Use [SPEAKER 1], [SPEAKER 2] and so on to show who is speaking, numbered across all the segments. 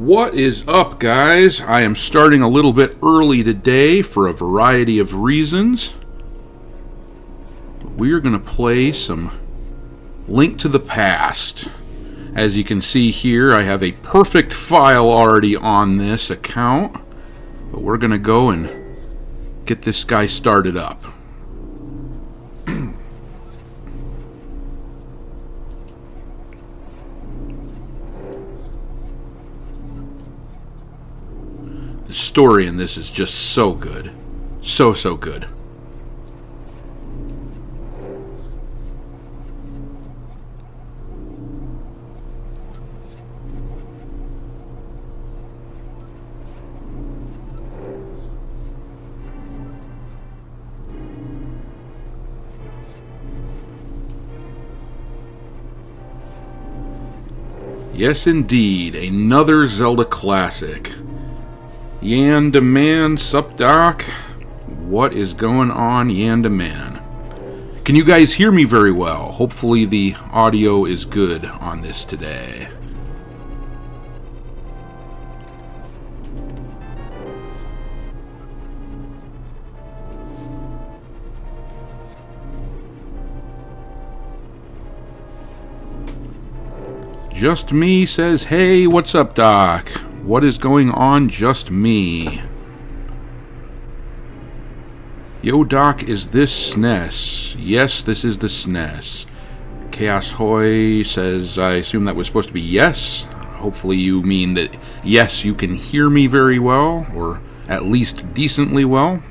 [SPEAKER 1] What is up, guys? I am starting a little bit early today for a variety of reasons. We're going to play some Link to the Past. As you can see here, I have a perfect file already on this account, but we're going to go and get this guy started up. The story in this is just so good. So good. Yes, indeed, another Zelda classic. Yanda Man, sup doc? What is going on, Yanda Man? Can you guys hear me very well? Hopefully the audio is good on this today. Just Me says, hey, what's up, Doc? What is going on, Just Me? Yo, Doc, is this SNES? Yes, this is the SNES. Chaos Hoy says, I assume that was supposed to be yes. Hopefully you mean that, yes, you can hear me very well, or at least decently well.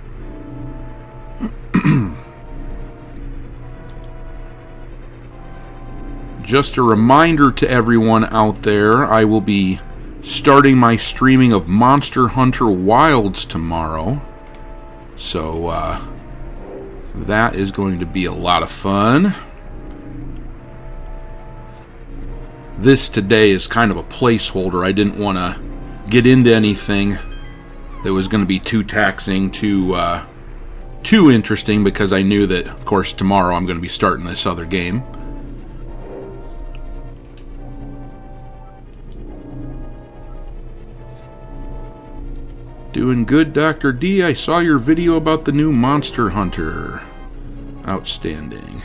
[SPEAKER 1] Just a reminder to everyone out there, I will be starting my streaming of Monster Hunter Wilds tomorrow. So, that is going to be a lot of fun. This today is kind of a placeholder. I didn't want to get into anything that was going to be too taxing, too interesting, because I knew that, of course, tomorrow I'm going to be starting this other game. Doing good, Dr. D. I saw your video about the new Monster Hunter. Outstanding.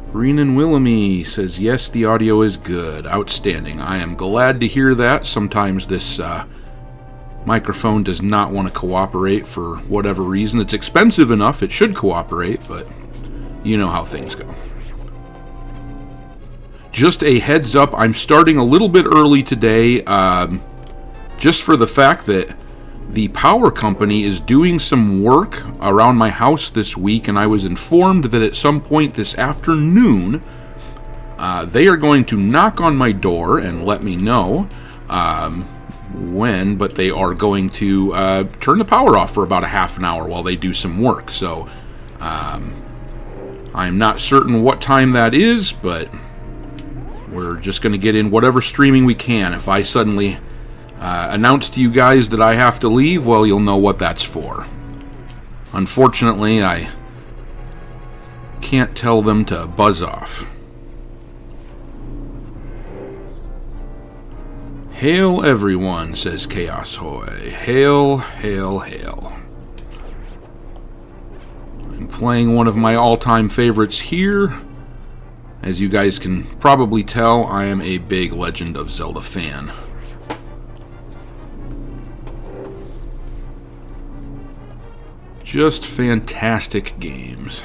[SPEAKER 1] Renan Willamy says, yes, the audio is good. Outstanding. I am glad to hear that. Sometimes this microphone does not want to cooperate for whatever reason. It's expensive enough. It should cooperate, but you know how things go. Just a heads up, I'm starting a little bit early today. Just for the fact that the power company is doing some work around my house this week, and I was informed that at some point this afternoon, they are going to knock on my door and let me know when, but they are going to turn the power off for about a half an hour while they do some work. So I'm not certain what time that is, but we're just going to get in whatever streaming we can. If I suddenly announce to you guys that I have to leave, well, you'll know what that's for. Unfortunately, I can't tell them to buzz off. Hail everyone, says Chaos Hoy. Hail, hail, hail. I'm playing one of my all-time favorites here. As you guys can probably tell, I am a big Legend of Zelda fan. Just fantastic games.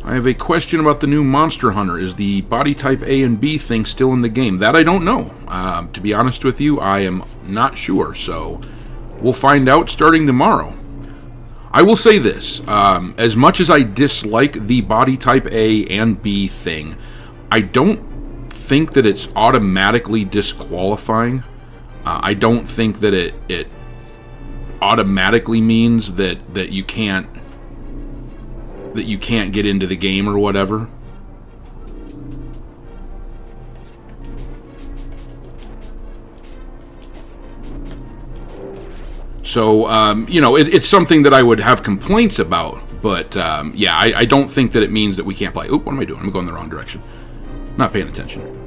[SPEAKER 1] I have a question about the new Monster Hunter. Is the body type A and B thing still in the game? That I don't know. To be honest with you, I am not sure. So we'll find out starting tomorrow. I will say this. As much as I dislike the body type A and B thing, I don't think that it's automatically disqualifying. I don't think that it automatically means that you can't get into the game or whatever. So, it's something that I would have complaints about, But, yeah, I don't think that it means that we can't play. Oop, what am I doing? I'm going the wrong direction. Not paying attention.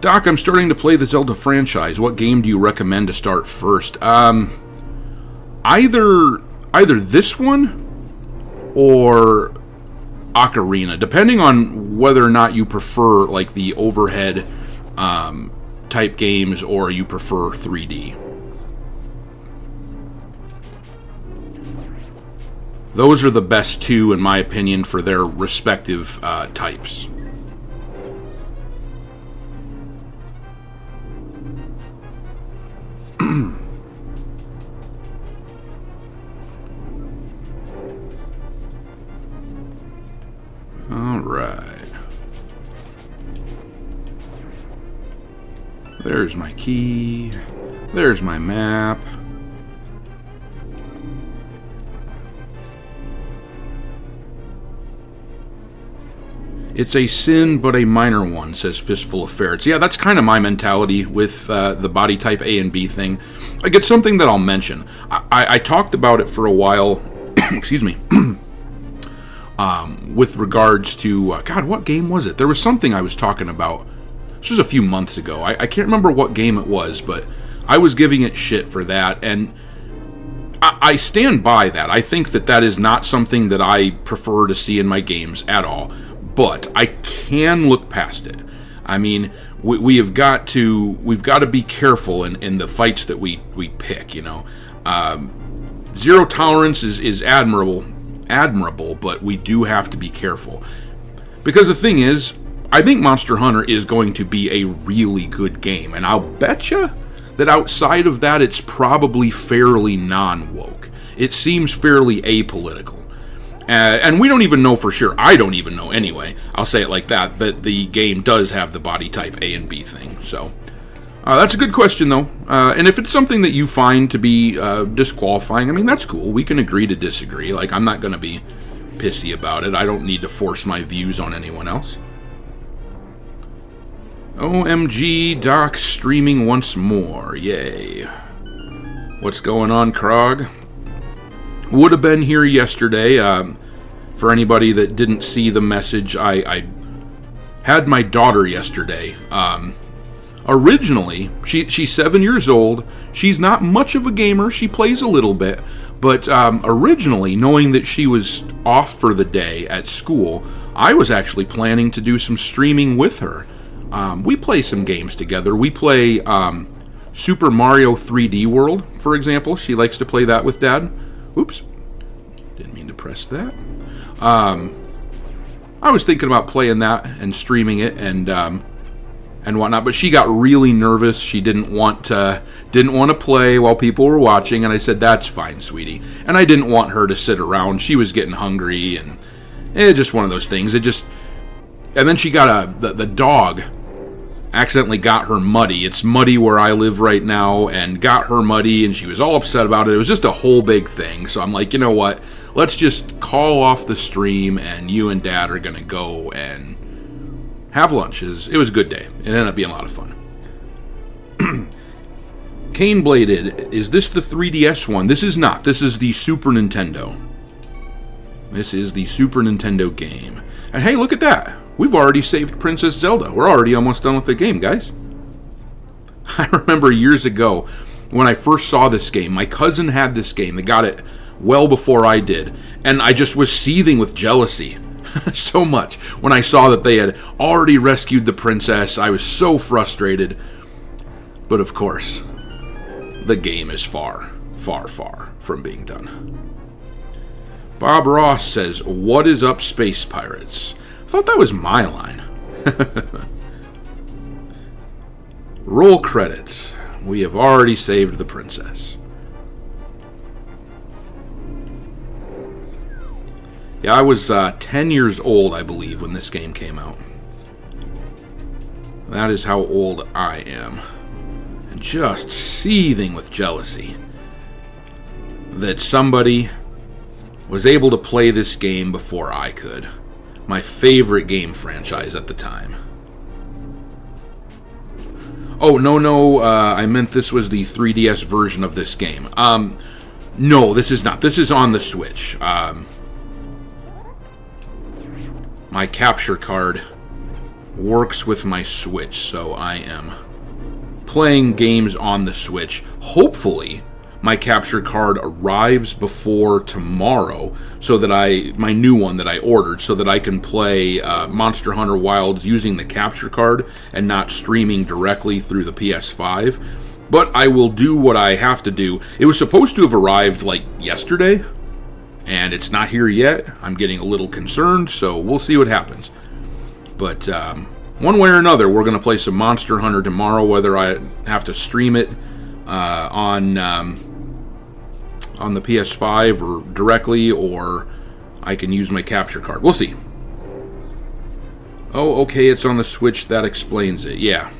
[SPEAKER 1] Doc, I'm starting to play the Zelda franchise. What game do you recommend to start first? Either this one or Ocarina, depending on whether or not you prefer, like, the overhead type games or you prefer 3D. Those are the best two, in my opinion, for their respective types. All right. There's my key. There's my map. It's a sin, but a minor one, says Fistful of Ferrets. Yeah, that's kind of my mentality with the body type A and B thing. Like, it's something that I'll mention. I talked about it for a while, excuse me, with regards to, God, what game was it? There was something I was talking about. This was a few months ago. I can't remember what game it was, but I was giving it shit for that, and I stand by that. I think that that is not something that I prefer to see in my games at all. But I can look past it. I mean, we've got to be careful in the fights that we pick. You know, zero tolerance is admirable, but we do have to be careful, because the thing is, I think Monster Hunter is going to be a really good game, and I'll betcha that outside of that, it's probably fairly non-woke. It seems fairly apolitical. And we don't even know for sure. I don't even know anyway. I'll say it like that the game does have the body type A and B thing. So that's a good question, though. And if it's something that you find to be disqualifying, I mean, that's cool. We can agree to disagree. Like, I'm not going to be pissy about it. I don't need to force my views on anyone else. OMG, Doc streaming once more. Yay. What's going on, Krog? Would have been here yesterday. For anybody that didn't see the message, I had my daughter yesterday. Originally, she's 7 years old. She's not much of a gamer. She plays a little bit. But originally, knowing that she was off for the day at school, I was actually planning to do some streaming with her. We play some games together. We play Super Mario 3D World, for example. She likes to play that with Dad. Oops, didn't mean to press that. I was thinking about playing that and streaming it and whatnot, but she got really nervous. She didn't want to play while people were watching, and I said, "That's fine, sweetie." And I didn't want her to sit around. She was getting hungry, and it's just one of those things. And then she got the dog accidentally got her muddy. It's muddy where I live right now, and got her muddy, and she was all upset about it. It was just a whole big thing. So I'm like, you know what? Let's just call off the stream, and you and Dad are going to go and have lunch. It was a good day. It ended up being a lot of fun. Cane Bladed, is this the 3DS one? This is not. This is the Super Nintendo. This is the Super Nintendo game. And hey, look at that. We've already saved Princess Zelda. We're already almost done with the game, guys. I remember years ago when I first saw this game. My cousin had this game. They got it well before I did. And I just was seething with jealousy so much when I saw that they had already rescued the princess. I was so frustrated. But of course, the game is far, far, far from being done. Bob Ross says, "What is up, Space Pirates?" I thought that was my line. Roll credits. We have already saved the princess. Yeah, I was 10 years old, I believe, when this game came out. That is how old I am. And just seething with jealousy that somebody was able to play this game before I could. My favorite game franchise at the time. Oh, no, I meant this was the 3DS version of this game. No, this is not. This is on the Switch. my capture card works with my Switch, so I am playing games on the Switch. Hopefully, my capture card arrives before tomorrow, so that my new one that I ordered, so that I can play Monster Hunter Wilds using the capture card and not streaming directly through the PS5. But I will do what I have to do. It was supposed to have arrived like yesterday, and it's not here yet. I'm getting a little concerned, so we'll see what happens. But one way or another, we're going to play some Monster Hunter tomorrow, whether I have to stream it on the PS5 or directly, or I can use my capture card. We'll see. Oh, okay, it's on the Switch. That explains it. Yeah.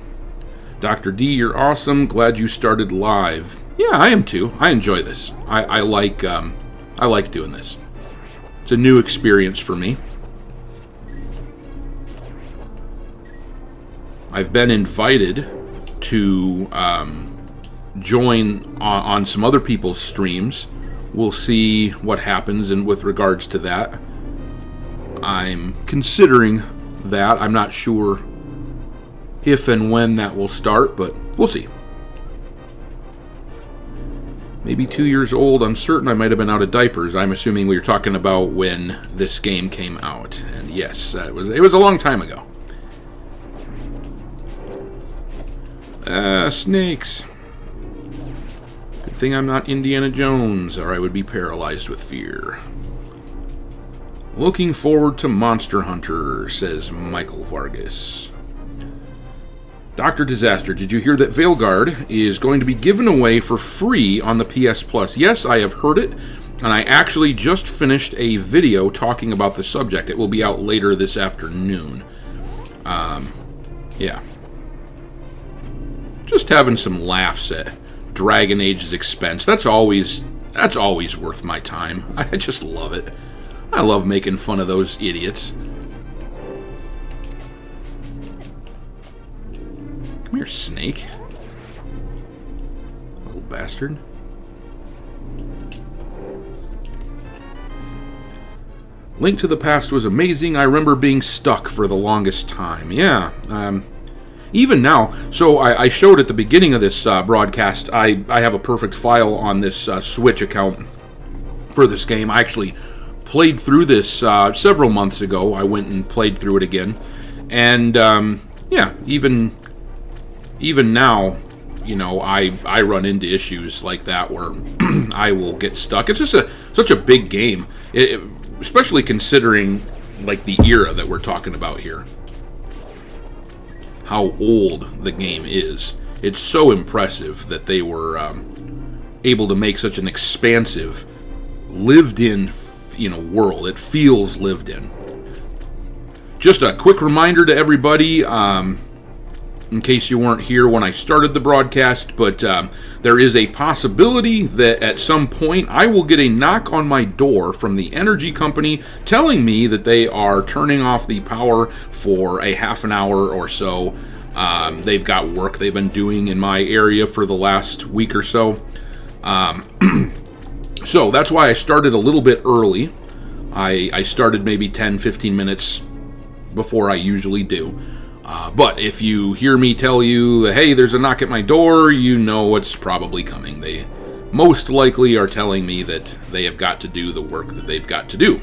[SPEAKER 1] Dr. D, you're awesome. Glad you started live. Yeah, I am too. I enjoy this. I like doing this. It's a new experience for me. I've been invited to join on some other people's streams. We'll see what happens with regards to that. I'm considering that. I'm not sure if and when that will start, but we'll see. Maybe 2 years old. I'm certain I might have been out of diapers. I'm assuming we were talking about when this game came out. And yes, it was a long time ago. Snakes. Good thing I'm not Indiana Jones, or I would be paralyzed with fear. Looking forward to Monster Hunter, says Michael Vargas. Dr. Disaster, did you hear that Veilguard is going to be given away for free on the PS Plus? Yes, I have heard it, and I actually just finished a video talking about the subject. It will be out later this afternoon. Yeah. Just having some laughs at Dragon Age's expense. That's always worth my time. I just love it. I love making fun of those idiots. Come here, snake. Little bastard. Link to the Past was amazing. I remember being stuck for the longest time. Yeah, even now. So I showed at the beginning of this broadcast, I have a perfect file on this Switch account for this game. I actually played through this several months ago. I went and played through it again. And, yeah, even now, you know, I run into issues like that where I will get stuck. It's just such a big game, especially considering like the era that we're talking about here. How old the game is. It's so impressive that they were able to make such an expansive, lived-in, world. It feels lived in. Just a quick reminder to everybody, in case you weren't here when I started the broadcast, but there is a possibility that at some point I will get a knock on my door from the energy company telling me that they are turning off the power for a half an hour or so. They've got work they've been doing in my area for the last week or so. So that's why I started a little bit early. I started maybe 10-15 minutes before I usually do. But if you hear me tell you, hey, there's a knock at my door, you know what's probably coming. They most likely are telling me that they have got to do the work that they've got to do.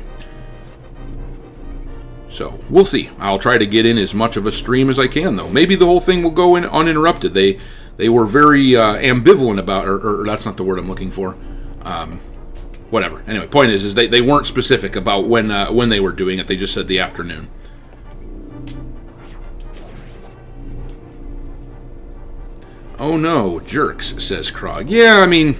[SPEAKER 1] So, we'll see. I'll try to get in as much of a stream as I can, though. Maybe the whole thing will go in uninterrupted. They were very ambivalent about, or that's not the word I'm looking for. Whatever. Anyway, point is they weren't specific about when they were doing it. They just said the afternoon. Oh no, jerks, says Krog. Yeah, I mean,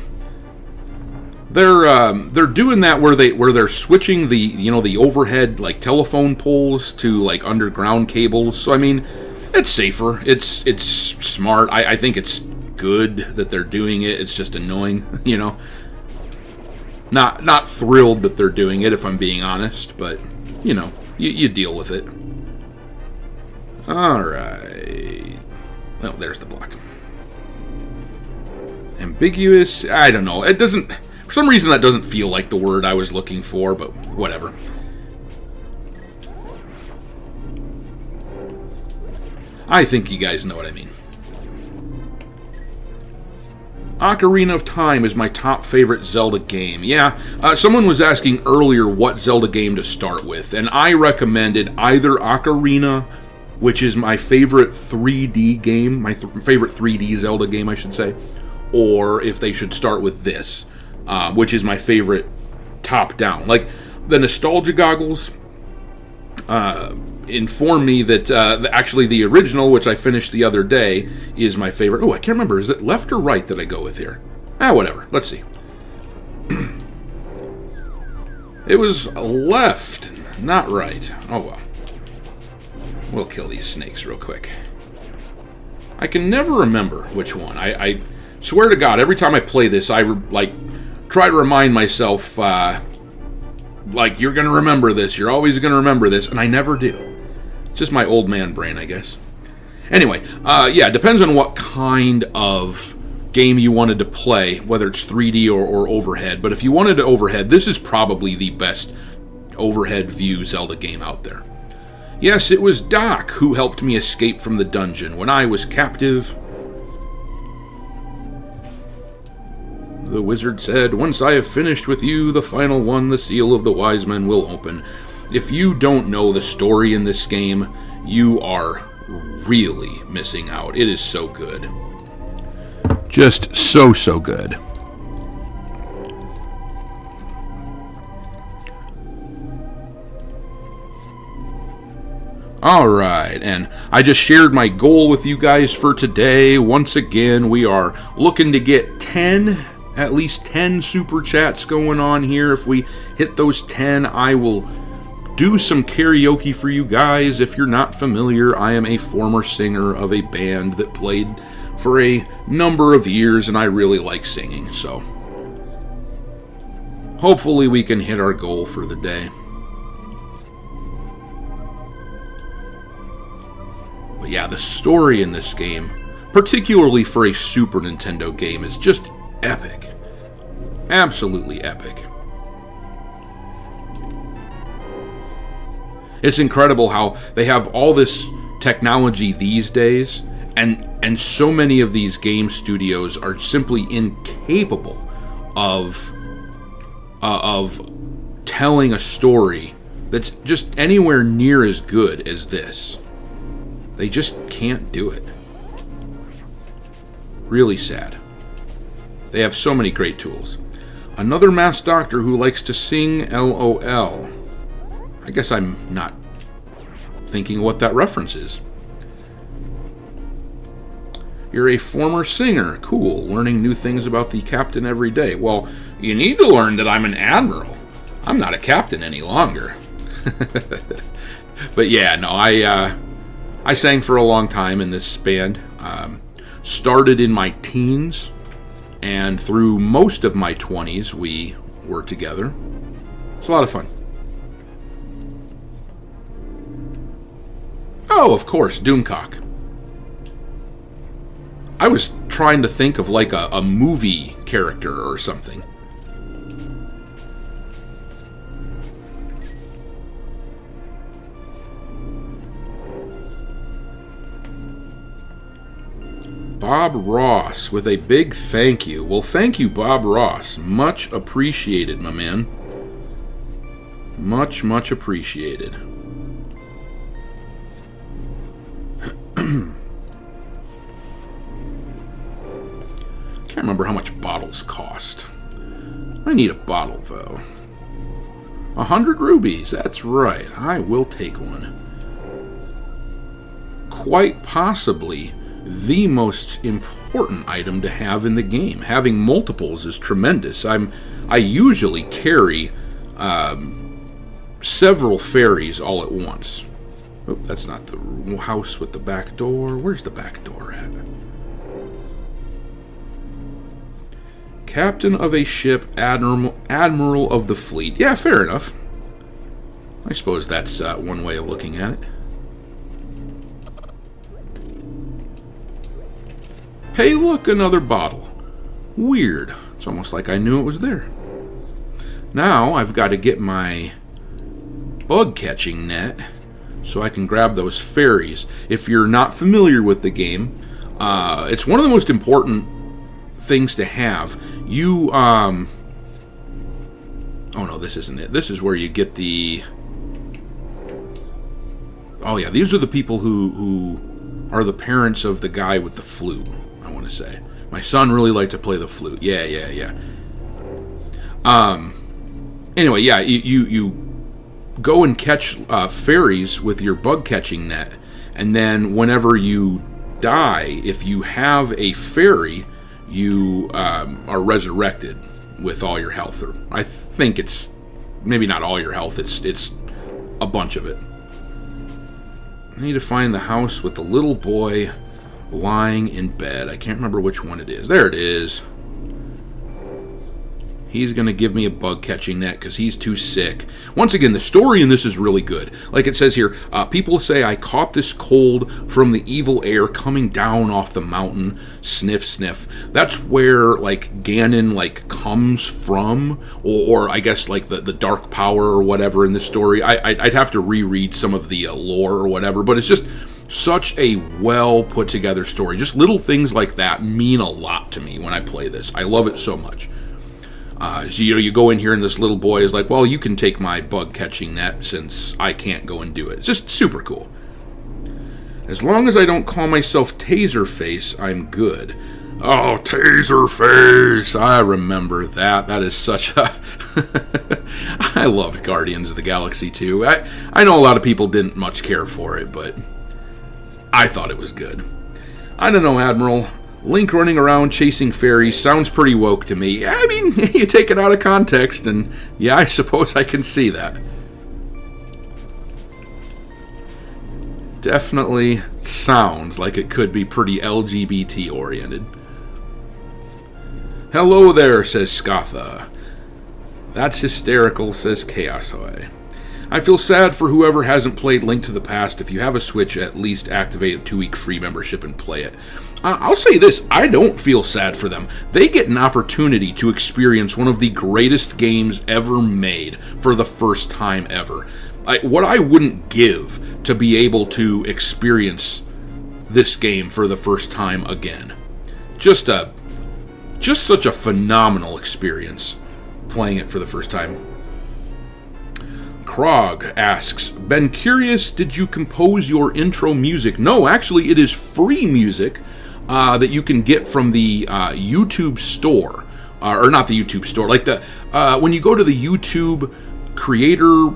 [SPEAKER 1] they're doing that where they're switching the overhead like telephone poles to like underground cables. So I mean, it's safer. It's smart. I think it's good that they're doing it. It's just annoying, Not thrilled that they're doing it, if I'm being honest, but you deal with it. All right. Oh, there's the block. Ambiguous. I don't know. It doesn't. For some reason, that doesn't feel like the word I was looking for, but whatever. I think you guys know what I mean. Ocarina of Time is my top favorite Zelda game. Yeah, someone was asking earlier what Zelda game to start with, and I recommended either Ocarina, which is my favorite 3D game, my favorite 3D Zelda game, I should say, or if they should start with this, which is my favorite top-down. Like, the nostalgia goggles inform me that actually the original, which I finished the other day, is my favorite. Oh, I can't remember. Is it left or right that I go with here? Whatever. Let's see. It was left, not right. Oh, well. We'll kill these snakes real quick. I can never remember which one. I swear to God, every time I play this, I try to remind myself, like, you're going to remember this. You're always going to remember this. And I never do. It's just my old man brain, I guess. Anyway, yeah, it depends on what kind of game you wanted to play, whether it's 3D or overhead. But if you wanted to overhead, this is probably the best overhead view Zelda game out there. Yes, it was Doc who helped me escape from the dungeon when I was captive. The wizard said, "Once I have finished with you, the final one, the seal of the wise men, will open." If you don't know the story in this game, you are really missing out. It is so good. Just so good. Alright, and I just shared my goal with you guys for today. Once again, we are looking to get at least 10 super chats going on here. If we hit those 10, I will do some karaoke for you guys. If you're not familiar, I am a former singer of a band that played for a number of years, and I really like singing, so hopefully we can hit our goal for the day. But yeah, the story in this game, particularly for a Super Nintendo game, is just epic. Absolutely epic. It's incredible how they have all this technology these days, and so many of these game studios are simply incapable of telling a story that's just anywhere near as good as this. They just can't do it. Really sad. They have so many great tools. Another masked doctor who likes to sing, LOL. I guess I'm not thinking what that reference is. You're a former singer. Cool. Learning new things about the captain every day. Well, you need to learn that I'm an admiral. I'm not a captain any longer. But yeah, no, I sang for a long time in this band. Started in my teens, and through most of my 20s, we were together. It's a lot of fun. Oh, of course, Doomcock. I was trying to think of like a movie character or something. Bob Ross with a big thank you. Well, thank you, Bob Ross. Much appreciated, my man. Much, much appreciated. Can't remember how much bottles cost. I need a bottle, though. 100 rubies, that's right. I will take one. Quite possibly the most important item to have in the game. Having multiples is tremendous. I usually carry several fairies all at once. Oh, that's not the house with the back door. Where's the back door at? Captain of a ship, admiral of the fleet. Yeah, fair enough. I suppose that's one way of looking at it. Hey, look, another bottle. Weird. It's almost like I knew it was there. Now I've got to get my bug catching net so I can grab those fairies. If you're not familiar with the game, it's one of the most important things to have. You, oh no, this isn't it. This is where you get the, oh yeah, these are the people who are the parents of the guy with the flute, I want to say. My son really liked to play the flute. Yeah. Anyway, yeah, you go and catch fairies with your bug catching net, and then whenever you die, if you have a fairy, you are resurrected with all your health. Or I think it's maybe not all your health. It's a bunch of it. I need to find the house with the little boy lying in bed. I can't remember which one it is. There it is. He's going to give me a bug catching net because he's too sick. Once again, the story in this is really good. Like it says here, people say, I caught this cold from the evil air coming down off the mountain. Sniff, sniff. That's where, like, Ganon, like, comes from. Or I guess, like, the dark power or whatever in this story. I'd have to reread some of the lore or whatever. But it's just such a well put together story. Just little things like that mean a lot to me when I play this. I love it so much. So, you go in here and this little boy is like, well, you can take my bug catching net since I can't go and do it. It's just super cool. As long as I don't call myself Taserface, I'm good. Oh, Taserface! I remember that. That is such a... I loved Guardians of the Galaxy 2. I know a lot of people didn't much care for it, but I thought it was good. I don't know, Admiral. Link running around chasing fairies sounds pretty woke to me. I mean, you take it out of context, and yeah, I suppose I can see that. Definitely sounds like it could be pretty LGBT-oriented. Hello there, says Scatha. That's hysterical, says Chaosoy. I feel sad for whoever hasn't played Link to the Past. If you have a Switch, at least activate a 2-week free membership and play it. I'll say this, I don't feel sad for them. They get an opportunity to experience one of the greatest games ever made for the first time ever. What I wouldn't give to be able to experience this game for the first time again. Just such a phenomenal experience playing it for the first time. Krog asks, been curious, did you compose your intro music? No, actually, it is free music that you can get from the YouTube store. Or not the YouTube store, like when you go to the YouTube creator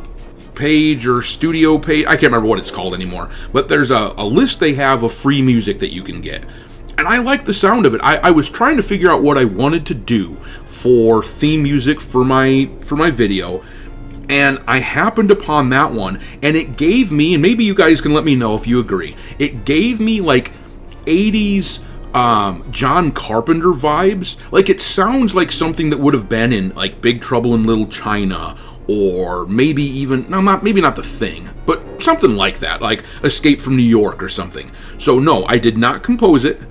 [SPEAKER 1] page or studio page, I can't remember what it's called anymore, but there's a list they have of free music that you can get. And I like the sound of it. I was trying to figure out what I wanted to do for theme music for my video, and I happened upon that one, and it gave me, and maybe you guys can let me know if you agree, it gave me like 80s John Carpenter vibes. Like, it sounds like something that would have been in like Big Trouble in Little China, or maybe even, maybe not The Thing, but something like that, like Escape from New York or something. So no, I did not compose it.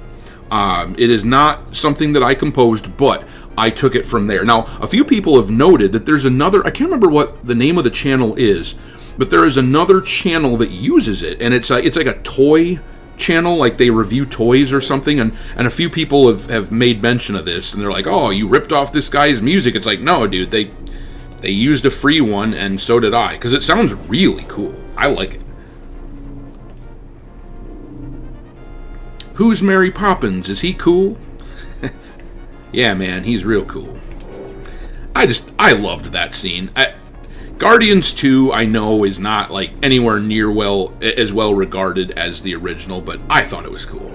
[SPEAKER 1] It is not something that I composed, but I took it from there. Now, a few people have noted that there's another, I can't remember what the name of the channel is, but there is another channel that uses it, and it's like a toy channel, like they review toys or something, and a few people have made mention of this, and they're like, oh, you ripped off this guy's music. It's like, no, dude, they used a free one, and so did I, because it sounds really cool. I like it. Who's Mary Poppins? Is he cool? Yeah, man, he's real cool. I loved that scene. Guardians 2, I know, is not like anywhere near as well regarded as the original, but I thought it was cool.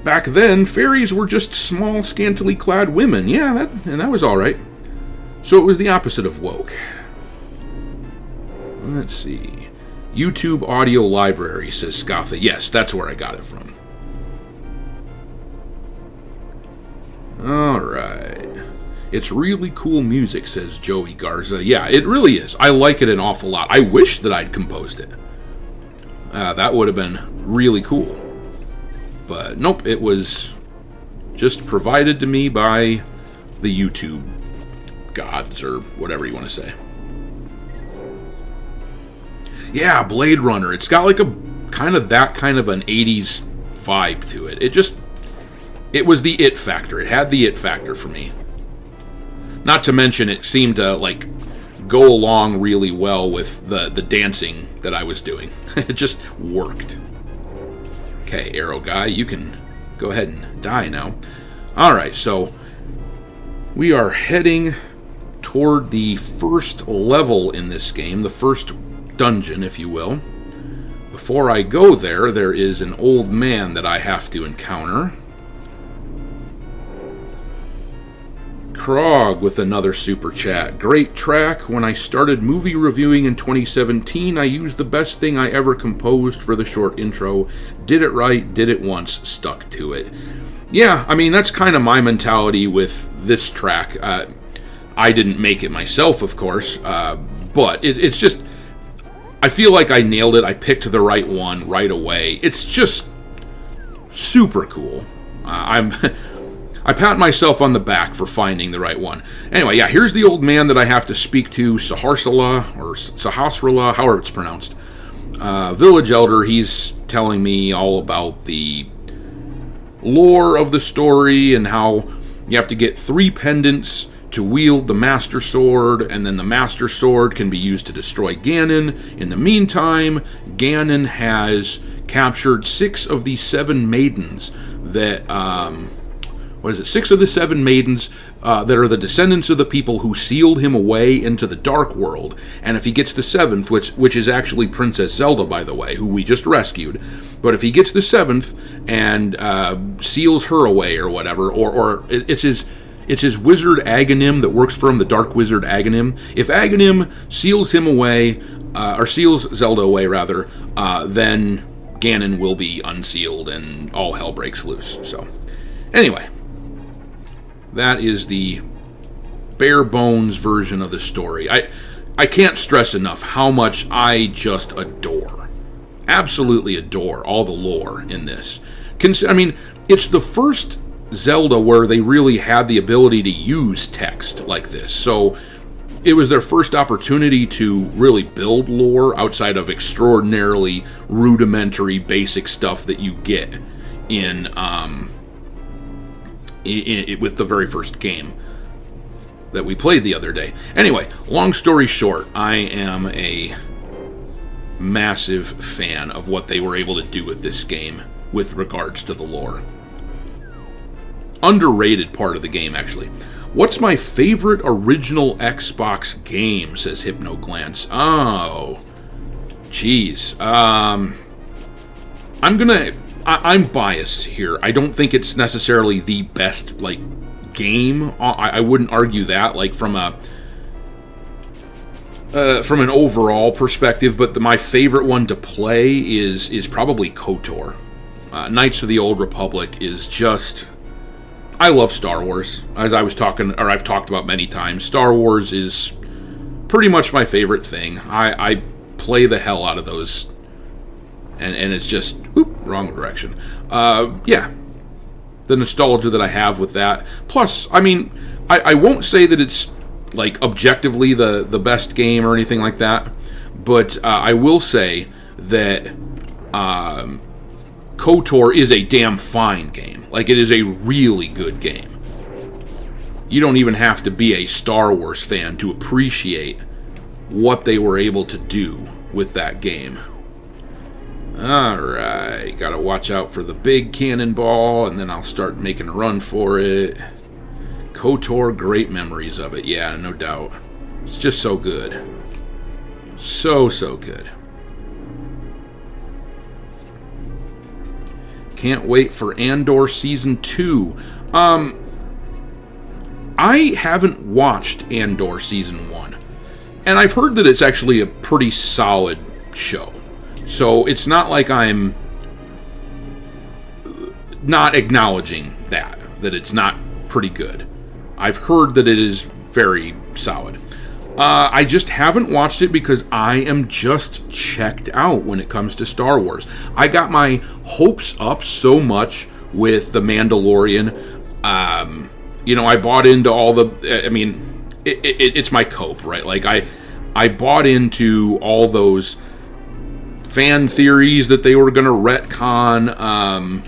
[SPEAKER 1] Back then, fairies were just small, scantily clad women. Yeah, that was all right. So it was the opposite of woke. Let's see. YouTube Audio Library, says Scatha. Yes, that's where I got it from. Alright. It's really cool music, says Joey Garza. Yeah, it really is. I like it an awful lot. I wish that I'd composed it. That would have been really cool. But nope, it was just provided to me by the YouTube gods, or whatever you want to say. Yeah, Blade Runner. It's got like a kind of that kind of an 80s vibe to it. It was the it factor. It had the it factor for me. Not to mention it seemed to like go along really well with the dancing that I was doing. It just worked. Okay, arrow guy, you can go ahead and die now. Alright, so we are heading toward the first level in this game, the first dungeon, if you will. Before I go there, there is an old man that I have to encounter. Krog with another super chat. Great track. When I started movie reviewing in 2017, I used the best thing I ever composed for the short intro. Did it right, did it once, stuck to it. Yeah, I mean, that's kind of my mentality with this track. I didn't make it myself, of course, but it's just, I feel like I nailed it. I picked the right one right away. It's just super cool. I pat myself on the back for finding the right one. Anyway, yeah, here's the old man that I have to speak to, Sahasrala, or Sahasrala, however it's pronounced. Village Elder, he's telling me all about the lore of the story and how you have to get 3 pendants to wield the Master Sword, and then the Master Sword can be used to destroy Ganon. In the meantime, Ganon has captured 6 of the 7 maidens that... 6 of the 7 maidens that are the descendants of the people who sealed him away into the Dark World. And if he gets the 7th, which is actually Princess Zelda, by the way, who we just rescued, but if he gets the 7th and seals her away or whatever, or it's his wizard Aghanim that works for him, the Dark Wizard Aghanim. If Aghanim seals him away, or seals Zelda away, rather, then Ganon will be unsealed and all hell breaks loose. So, anyway. That is the bare bones version of the story. I can't stress enough how much I just adore, absolutely adore all the lore in this. I mean, it's the first Zelda where they really had the ability to use text like this. So it was their first opportunity to really build lore outside of extraordinarily rudimentary basic stuff that you get in with the very first game that we played the other day. Anyway, long story short, I am a massive fan of what they were able to do with this game with regards to the lore. Underrated part of the game, actually. What's my favorite original Xbox game, says HypnoGlance. Oh, jeez. I'm biased here. I don't think it's necessarily the best, game. I wouldn't argue that, from an overall perspective, but my favorite one to play is probably KOTOR. Knights of the Old Republic is just... I love Star Wars, as I've talked about many times. Star Wars is pretty much my favorite thing. I play the hell out of those. And it's just, wrong direction. Yeah, the nostalgia that I have with that. Plus, I mean, I won't say that it's, objectively the best game or anything like that, but I will say that KOTOR is a damn fine game. It is a really good game. You don't even have to be a Star Wars fan to appreciate what they were able to do with that game. Alright, gotta watch out for the big cannonball, and then I'll start making a run for it. KOTOR, great memories of it, yeah, no doubt. It's just so good. So good. Can't wait for Andor Season 2. I haven't watched Andor Season 1, and I've heard that it's actually a pretty solid show. So it's not like I'm not acknowledging that it's not pretty good. I've heard that it is very solid. I just haven't watched it because I am just checked out when it comes to Star Wars. I got my hopes up so much with The Mandalorian. I bought into all the... I mean, it's my cope, right? I bought into all those fan theories that they were going to retcon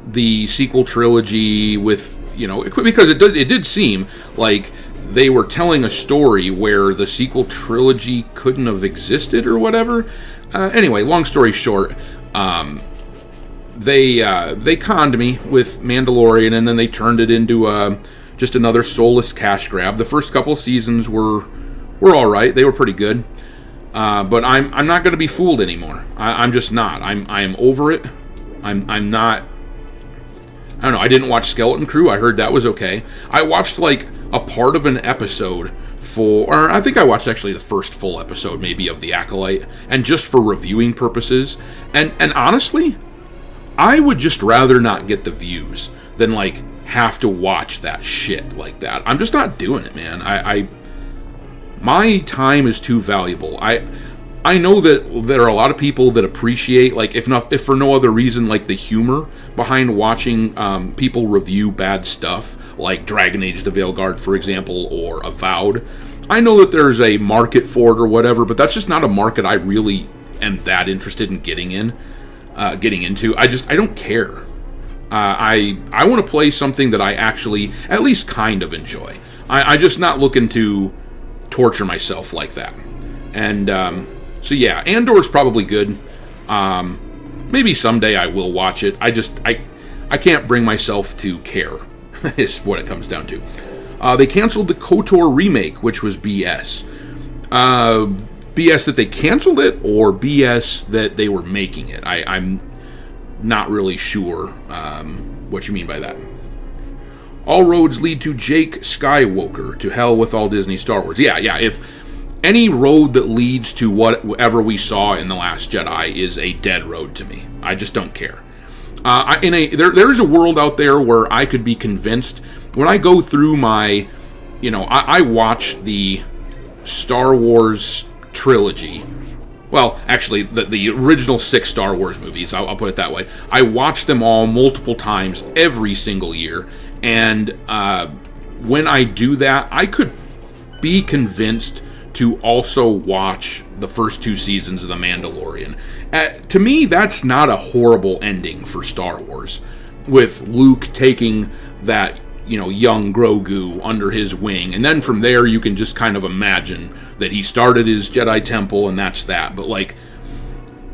[SPEAKER 1] the sequel trilogy with, because it did seem like they were telling a story where the sequel trilogy couldn't have existed or whatever. Anyway, long story short, they conned me with Mandalorian, and then they turned it into just another soulless cash grab. The first couple seasons were all right; they were pretty good, but I'm not going to be fooled anymore. I'm just not. I am over it. I'm not. I don't know. I didn't watch Skeleton Crew. I heard that was okay. I watched like a part of an episode or I think I watched actually the first full episode maybe of The Acolyte, and just for reviewing purposes. And honestly, I would just rather not get the views than like have to watch that shit like that. I'm just not doing it, man. My time is too valuable. I know that there are a lot of people that appreciate, like, if for no other reason, like the humor behind watching people review bad stuff, like Dragon Age: The Veilguard, for example, or Avowed. I know that there's a market for it or whatever, but that's just not a market I really am that interested in getting into. I don't care. I want to play something that I actually at least kind of enjoy. I'm just not looking to torture myself like that. And so yeah, Andor's probably good. Maybe someday I will watch it. I can't bring myself to care, is what it comes down to. They canceled the KOTOR remake, which was BS. BS that they canceled it, or BS that they were making it. I'm not really sure what you mean by that. All roads lead to Jake Skywalker. To hell with all Disney Star Wars. Yeah, if any road that leads to whatever we saw in The Last Jedi is a dead road to me. I just don't care. There is a world out there where I could be convinced. When I go through my, I watch the Star Wars trilogy. Well, actually, the original 6 Star Wars movies, I'll put it that way. I watch them all multiple times every single year. And when I do that, I could be convinced to also watch the first 2 seasons of The Mandalorian. To me, that's not a horrible ending for Star Wars, with Luke taking that, young Grogu under his wing, and then from there you can just kind of imagine that he started his Jedi Temple, and that's that. But like,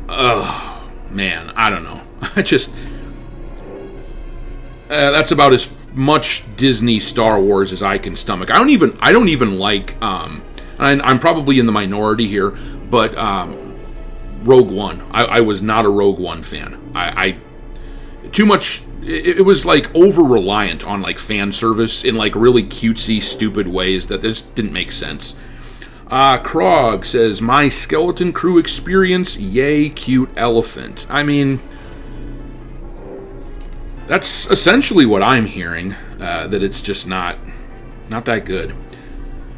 [SPEAKER 1] man, I don't know. That's about as much Disney Star Wars as I can stomach. I don't even like. I'm probably in the minority here, but Rogue One. I was not a Rogue One fan. I too much. It was like over-reliant on like fan service in like really cutesy, stupid ways that just didn't make sense. Krog says, my Skeleton Crew experience, yay, cute elephant. I mean, that's essentially what I'm hearing, that it's just not that good.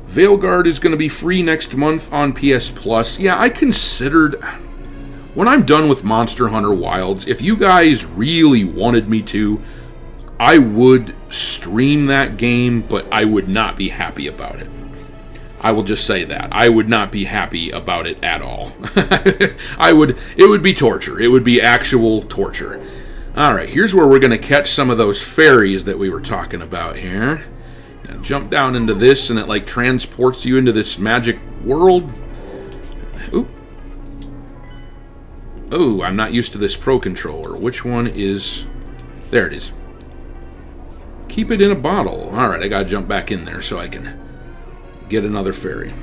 [SPEAKER 1] Veilguard is going to be free next month on PS Plus. Yeah, I considered, when I'm done with Monster Hunter Wilds, if you guys really wanted me to, I would stream that game, but I would not be happy about it. I will just say that. I would not be happy about it at all. It would be torture. It would be actual torture. Alright, here's where we're going to catch some of those fairies that we were talking about here. Now jump down into this, and it like transports you into this magic world. Ooh. Oh, I'm not used to this Pro Controller. Which one is... There it is. Keep it in a bottle. Alright, I gotta jump back in there so I can get another fairy.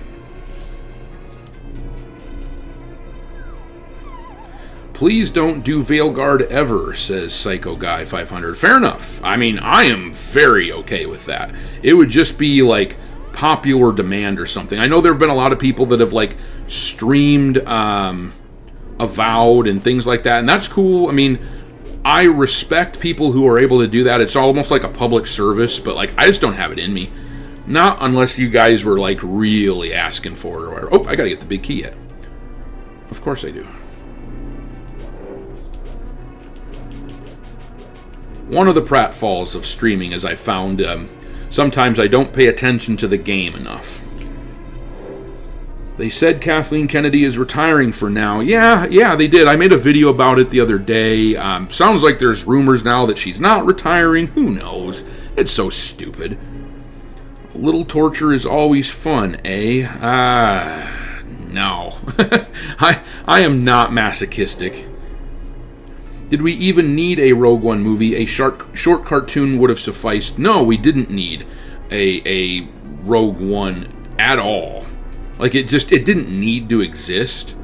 [SPEAKER 1] Please don't do Veilguard ever, says Psycho Guy 500. Fair enough. I mean, I am very okay with that. It would just be like popular demand or something. I know there have been a lot of people that have like streamed Avowed and things like that, and that's cool. I mean, I respect people who are able to do that. It's almost like a public service, but like I just don't have it in me. Not unless you guys were like really asking for it or whatever. Oh, I gotta get the big key yet. Of course I do. One of the pratfalls of streaming is I found sometimes I don't pay attention to the game enough. They said Kathleen Kennedy is retiring for now. Yeah, they did. I made a video about it the other day. Sounds like there's rumors now that she's not retiring. Who knows? It's so stupid. A little torture is always fun, eh? No. I am not masochistic. Did we even need a Rogue One movie? A short cartoon would have sufficed. No, we didn't need a Rogue One at all. Like, it didn't need to exist.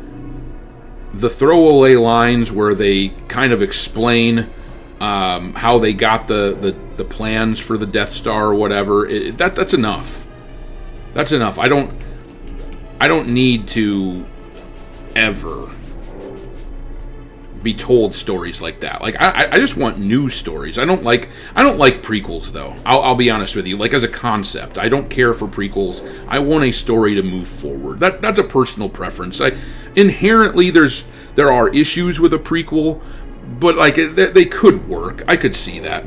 [SPEAKER 1] The throwaway lines where they kind of explain how they got the plans for the Death Star or whatever, that's enough. That's enough. I don't need to ever be told stories like that. Like, I just want new stories. I don't like prequels, though. I'll be honest with you. Like, as a concept, I don't care for prequels. I want a story to move forward. That's a personal preference. Inherently, there are issues with a prequel, but like they could work. I could see that.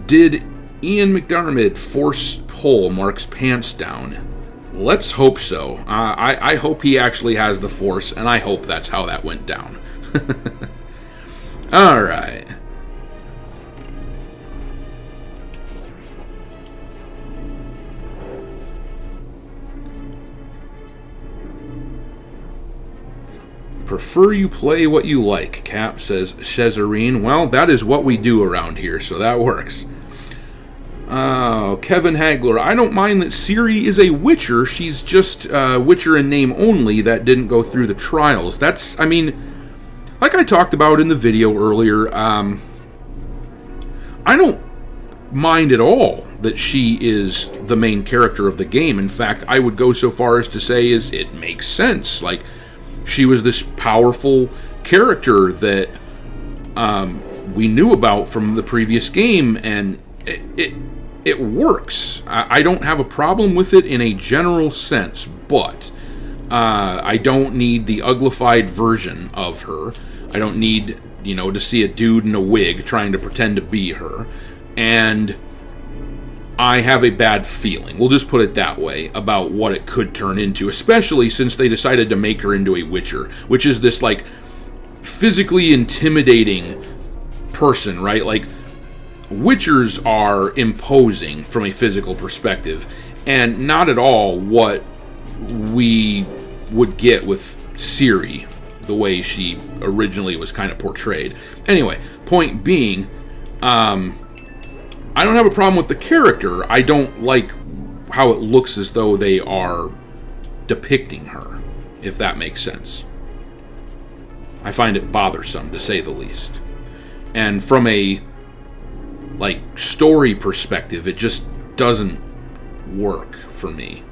[SPEAKER 1] Did Ian McDiarmid force pull Mark's pants down? Let's hope so. I hope he actually has the Force, and I hope that's how that went down. All right. Prefer you play what you like, Cap, says Cesarine. Well, that is what we do around here, so that works. Kevin Hagler. I don't mind that Ciri is a Witcher. She's just Witcher in name only that didn't go through the trials. That's, I mean, like I talked about in the video earlier, I don't mind at all that she is the main character of the game. In fact, I would go so far as to say it makes sense. Like, she was this powerful character that we knew about from the previous game, and it works. I don't have a problem with it in a general sense, but I don't need the uglified version of her. I don't need, to see a dude in a wig trying to pretend to be her. And I have a bad feeling, we'll just put it that way, about what it could turn into, especially since they decided to make her into a Witcher, which is this, like, physically intimidating person, right? Like, Witchers are imposing from a physical perspective, and not at all what we would get with Ciri, the way she originally was kind of portrayed. Anyway, point being, I don't have a problem with the character. I don't like how it looks as though they are depicting her, if that makes sense. I find it bothersome, to say the least. And from a, like, story perspective, it just doesn't work for me.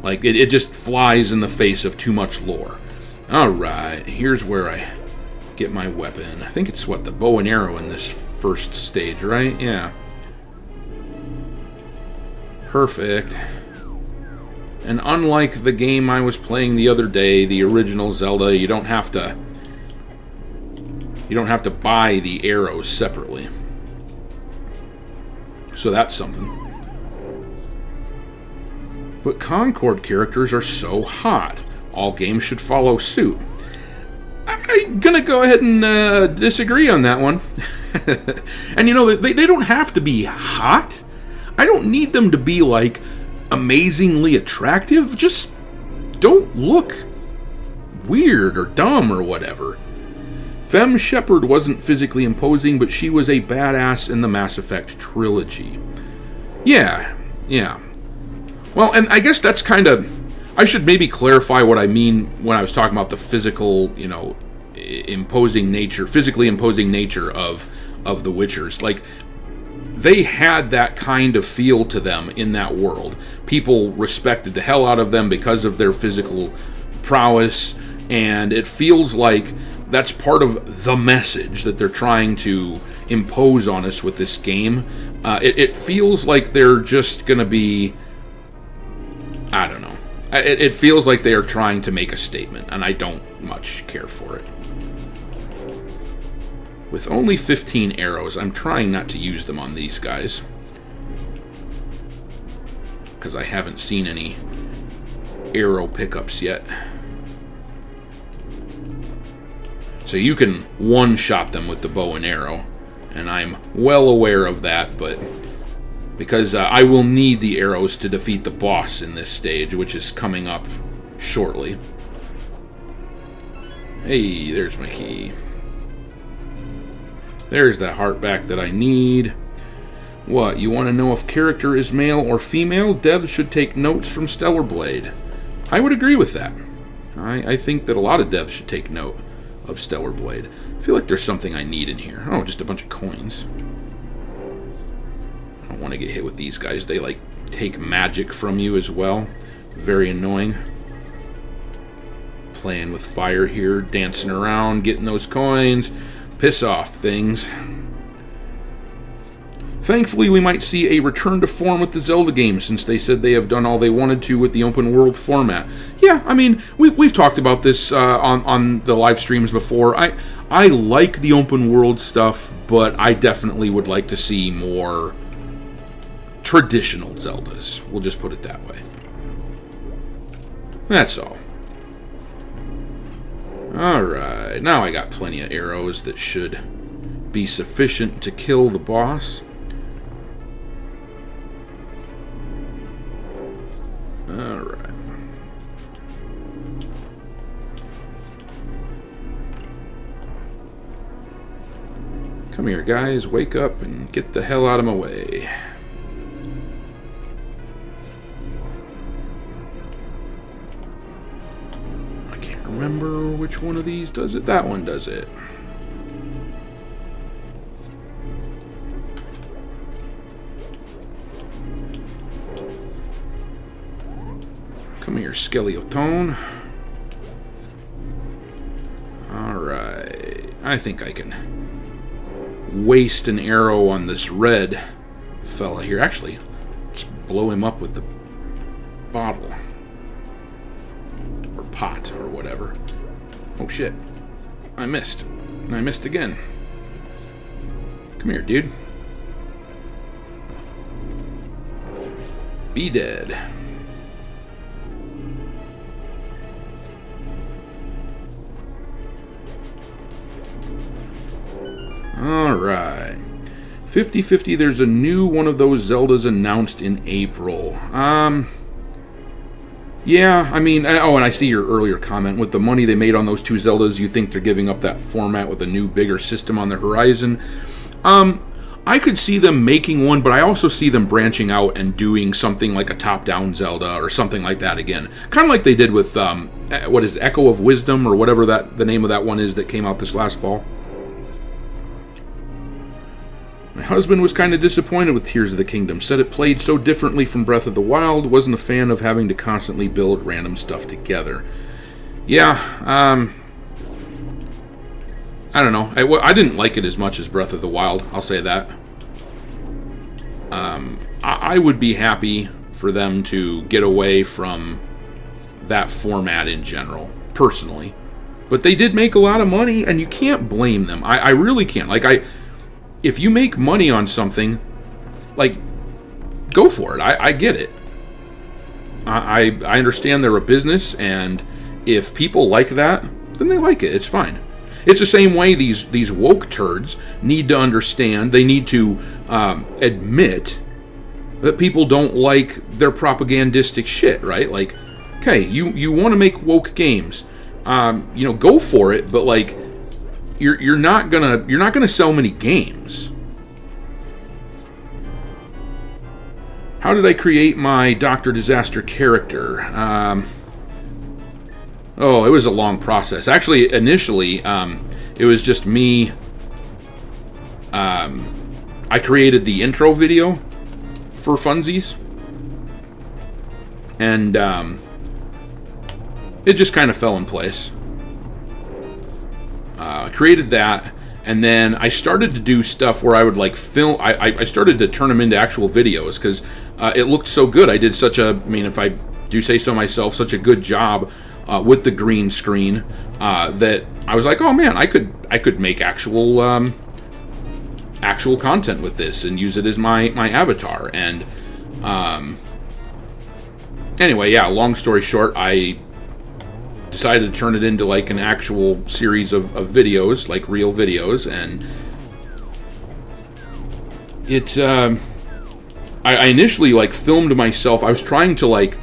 [SPEAKER 1] Like, it just flies in the face of too much lore. Alright, here's where I get my weapon. I think it's, the bow and arrow in this first stage, right? Yeah. Perfect. And unlike the game I was playing the other day, the original Zelda, you don't have to buy the arrows separately. So that's something. But Concord characters are so hot. All games should follow suit. I'm gonna go ahead and disagree on that one. And they don't have to be hot. I don't need them to be, like, amazingly attractive. Just don't look weird or dumb or whatever. Fem Shepard wasn't physically imposing, but she was a badass in the Mass Effect trilogy. Yeah. Well, and I guess that's kind of... I should maybe clarify what I mean when I was talking about the physical, imposing nature, physically imposing nature of the Witchers. Like, they had that kind of feel to them in that world. People respected the hell out of them because of their physical prowess, and it feels like that's part of the message that they're trying to impose on us with this game. It feels like they're just going to be... I don't know. It feels like they are trying to make a statement, and I don't much care for it. With only 15 arrows, I'm trying not to use them on these guys. because I haven't seen any arrow pickups yet. So you can one-shot them with the bow and arrow, and I'm well aware of that, but because I will need the arrows to defeat the boss in this stage, which is coming up shortly. Hey, there's my key. There's that heart back that I need. What, you want to know if character is male or female? Devs should take notes from Stellar Blade. I would agree with that. I think that a lot of devs should take note of Stellar Blade. I feel like there's something I need in here. Oh, just a bunch of coins. I don't want to get hit with these guys. They, like, take magic from you as well. Very annoying. Playing with fire here, dancing around, getting those coins. Piss off, things. Thankfully, we might see a return to form with the Zelda games, since they said they have done all they wanted to with the open world format. Yeah, I mean, we've talked about this on the live streams before. I like the open world stuff, but I definitely would like to see more traditional Zeldas. We'll just put it that way. That's all. Alright, now I got plenty of arrows that should be sufficient to kill the boss. Alright. Come here, guys. Wake up and get the hell out of my way. I can't remember which one of these does it. That one does it. Come here, Skeleton. Alright. I think I can waste an arrow on this red fella here. Actually, let's blow him up with the bottle. Or pot, or whatever. Oh shit. I missed. I missed again. Come here, dude. Be dead. Alright. 50-50, there's a new one of those Zeldas announced in April. Yeah, I mean, oh, and I see your earlier comment. With the money they made on those two Zeldas, you think they're giving up that format with a new, bigger system on the horizon. I could see them making one, but I also see them branching out and doing something like a top-down Zelda or something like that again. Kind of like they did with, what is it, Echo of Wisdom, or whatever the name of that one is that came out this last fall. My husband was kind of disappointed with Tears of the Kingdom. Said it played so differently from Breath of the Wild. Wasn't a fan of having to constantly build random stuff together. Yeah, I don't know. I didn't like it as much as Breath of the Wild. I'll say that. I would be happy for them to get away from that format in general, personally. But they did make a lot of money, and you can't blame them. I really can't. If you make money on something, like, go for it. I get it. I understand they're a business, and if people like that, then they like it. It's fine. It's the same way these woke turds need to understand. They need to admit that people don't like their propagandistic shit, right? Like, okay, you want to make woke games, go for it, but like, you're not gonna sell many games. How did I create my Dr. Disaster character? It was a long process. Actually, initially, it was just me. I created the intro video for funsies, and it just kind of fell in place. I created that, and then I started to do stuff where I would like film. I started to turn them into actual videos because it looked so good. I did if I do say so myself, such a good job with the green screen that I was like, oh man, I could make actual content with this and use it as my avatar. And Anyway, yeah, long story short, I decided to turn it into like an actual series of videos, like real videos, and it, I initially like filmed myself. I was trying to like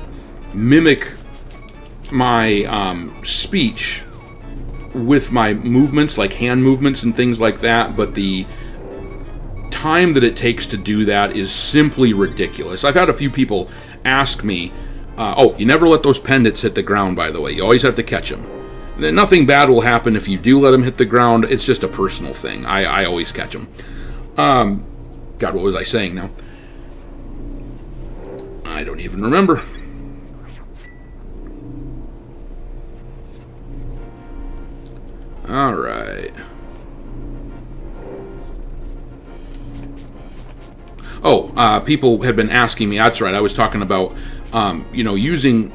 [SPEAKER 1] mimic my speech with my movements, like hand movements and things like that, but the time that it takes to do that is simply ridiculous. I've had a few people ask me, oh, you never let those pendants hit the ground, by the way. You always have to catch them. Nothing bad will happen if you do let them hit the ground. It's just a personal thing. I always catch them. God, what was I saying now? I don't even remember. All right. Oh, people have been asking me. That's right. I was talking about, using,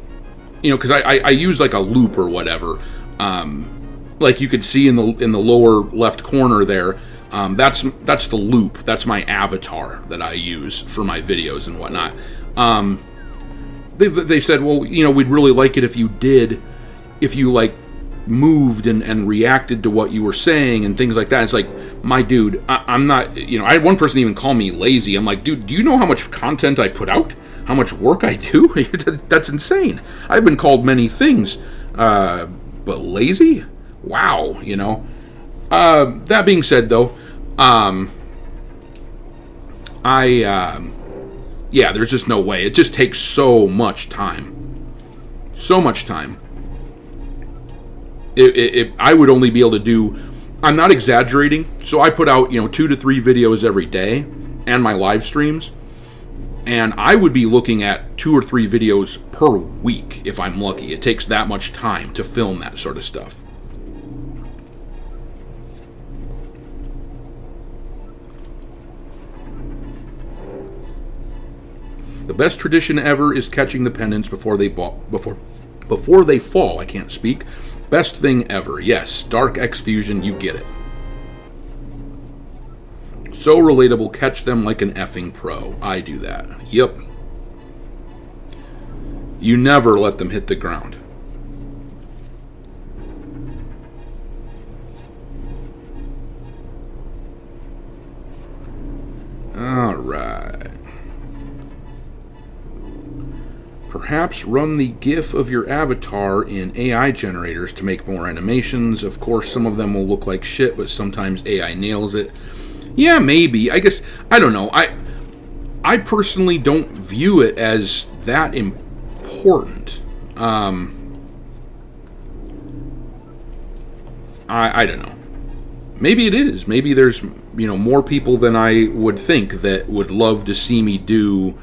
[SPEAKER 1] because I use like a loop or whatever. Like you could see in the lower left corner there. That's the loop. That's my avatar that I use for my videos and whatnot. They've said, well, we'd really like it if you like moved and reacted to what you were saying and things like that. It's like, my dude, I'm not, I had one person even call me lazy. I'm like, dude, do you know how much content I put out? How much work I do? That's insane. I've been called many things, but lazy? Wow, That being said, though, there's just no way. It just takes so much time. So much time. I would only be able to do, I'm not exaggerating, so I put out, 2 to 3 videos every day, and my live streams, and I would be looking at 2 or 3 videos per week, if I'm lucky. It takes that much time to film that sort of stuff. The best tradition ever is catching the pendants before they fall. I can't speak. Best thing ever. Yes, Dark X Fusion, you get it. So relatable, catch them like an effing pro. I do that. Yep. You never let them hit the ground. All right. Perhaps run the GIF of your avatar in AI generators to make more animations. Of course, some of them will look like shit, but sometimes AI nails it. Yeah, maybe. I guess, I don't know. I personally don't view it as that important. I don't know. Maybe it is. Maybe there's, more people than I would think that would love to see me do,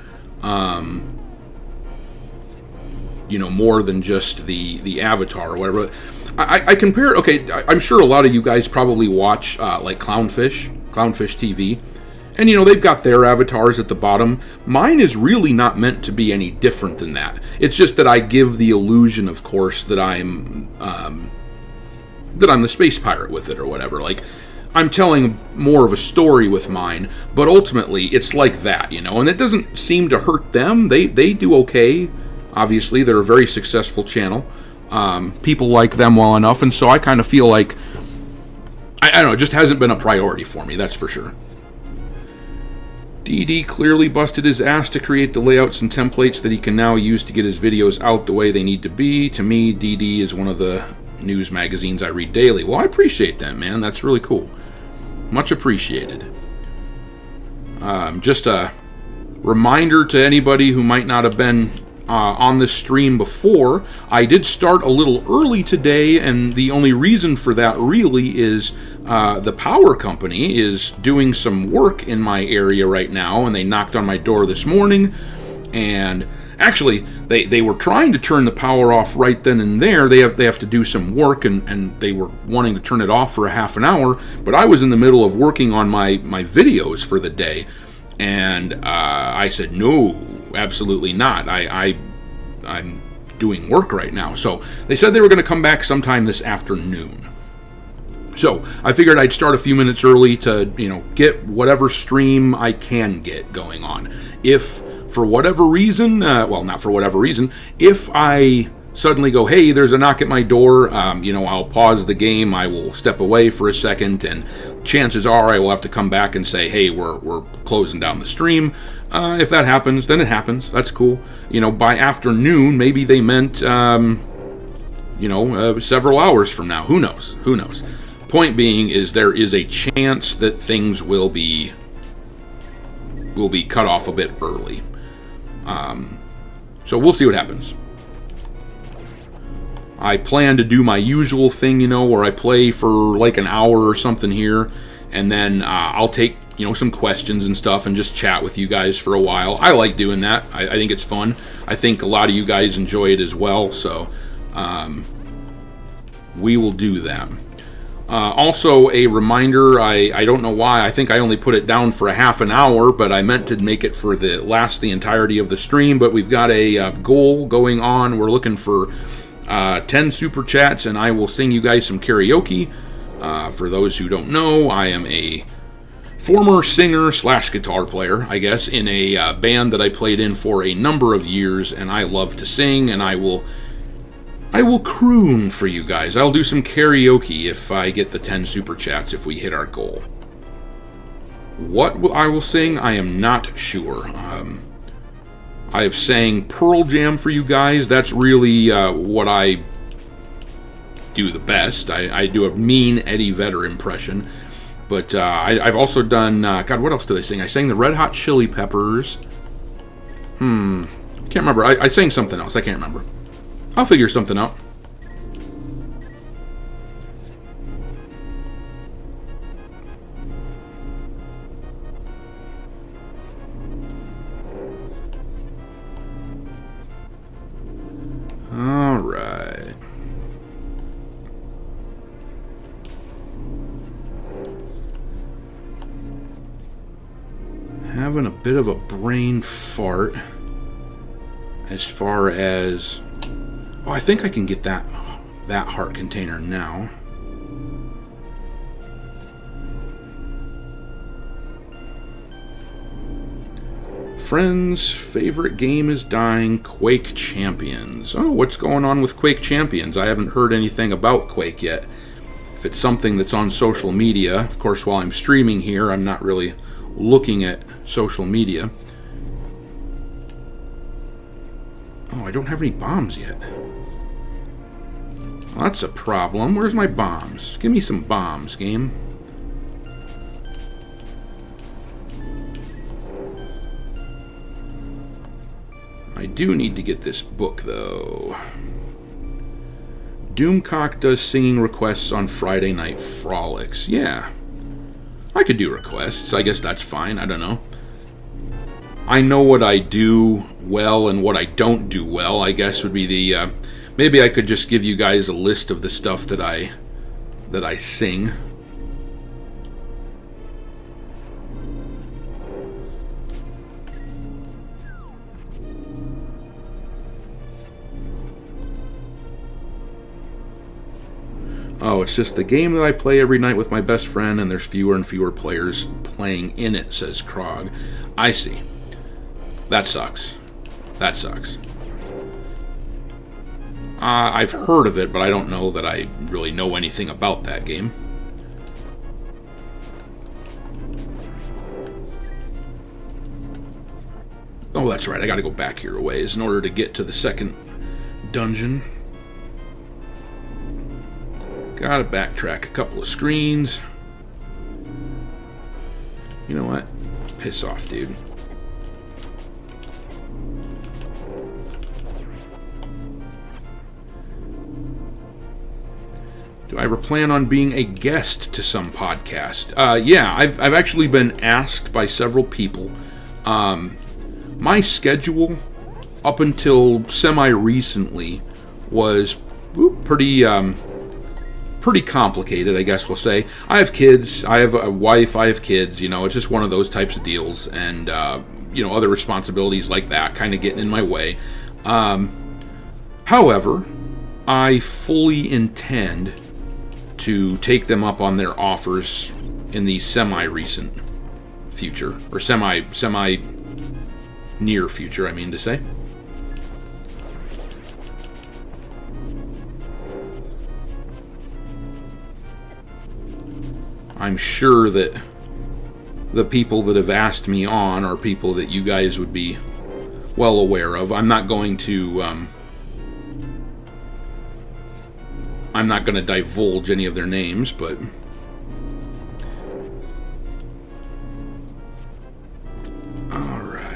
[SPEAKER 1] more than just the avatar or whatever. I compare, okay, I'm sure a lot of you guys probably watch, like Clownfish TV, and, they've got their avatars at the bottom. Mine is really not meant to be any different than that. It's just that I give the illusion, of course, that I'm the space pirate with it or whatever. Like, I'm telling more of a story with mine, but ultimately it's like that, and it doesn't seem to hurt them. They do okay. Obviously, they're a very successful channel. People like them well enough, and so I kind of feel like, I don't know, it just hasn't been a priority for me, that's for sure. DD clearly busted his ass to create the layouts and templates that he can now use to get his videos out the way they need to be. To me, DD is one of the news magazines I read daily. Well, I appreciate that, man. That's really cool. Much appreciated. Just a reminder to anybody who might not have been on this stream before, I did start a little early today, and the only reason for that really is the power company is doing some work in my area right now, and they knocked on my door this morning, and actually they were trying to turn the power off right then and there. They have to do some work, and they were wanting to turn it off for a half an hour, but I was in the middle of working on my videos for the day, and I said, no, absolutely not. I'm doing work right now. So they said they were going to come back sometime this afternoon. So I figured I'd start a few minutes early to, get whatever stream I can get going on. If for whatever reason, well, not for whatever reason, if I suddenly go, hey, there's a knock at my door, I'll pause the game, I will step away for a second, and chances are I will have to come back and say, hey, we're closing down the stream. If that happens, then it happens. That's cool. By afternoon, maybe they meant, several hours from now. Who knows? Point being is there is a chance that things will be cut off a bit early. So we'll see what happens. I plan to do my usual thing, where I play for like an hour or something here, and then I'll take, some questions and stuff and just chat with you guys for a while. I like doing that. I think it's fun. I think a lot of you guys enjoy it as well, so we will do that. Also, a reminder, I don't know why, I think I only put it down for a half an hour, but I meant to make it for the entirety of the stream, but we've got a goal going on. We're looking for 10 super chats, and I will sing you guys some karaoke. For those who don't know, I am a former singer / guitar player, I guess, in a band that I played in for a number of years, and I love to sing, and I will croon for you guys. I'll do some karaoke if I get the 10 super chats, if we hit our goal. What I will sing, I am not sure. I have sang Pearl Jam for you guys. That's really what I do the best. I do a mean Eddie Vedder impression. But I've also done... God, what else did I sing? I sang the Red Hot Chili Peppers. Can't remember. I sang something else. I can't remember. I'll figure something out. All right. Having a bit of a brain fart as far as... Oh, I think I can get that heart container now. Friends' favorite game is dying, Quake Champions. Oh, what's going on with Quake Champions? I haven't heard anything about Quake yet. If it's something that's on social media, of course, while I'm streaming here, I'm not really looking at social media. Oh, I don't have any bombs yet. Well, that's a problem. Where's my bombs? Give me some bombs, game. I do need to get this book, though. Doomcock does singing requests on Friday Night Frolics. Yeah. I could do requests. I guess that's fine. I don't know. I know what I do well and what I don't do well, I guess would be the... maybe I could just give you guys a list of the stuff that I sing. Oh, it's just the game that I play every night with my best friend, and there's fewer and fewer players playing in it, says Krog. I see. That sucks. That sucks. I've heard of it, but I don't know that I really know anything about that game. Oh, that's right. I gotta go back here a ways in order to get to the second dungeon. Gotta backtrack a couple of screens. You know what? Piss off, dude. Do I ever plan on being a guest to some podcast? Yeah, I've actually been asked by several people. My schedule up until semi-recently was pretty complicated, I guess we'll say. I have kids, I have a wife, I have kids, it's just one of those types of deals, and, other responsibilities like that kind of getting in my way. However, I fully intend to take them up on their offers in the semi-recent future, or semi-near Near future, I mean to say. I'm sure that the people that have asked me on are people that you guys would be well aware of. I'm not going to divulge any of their names, but all right.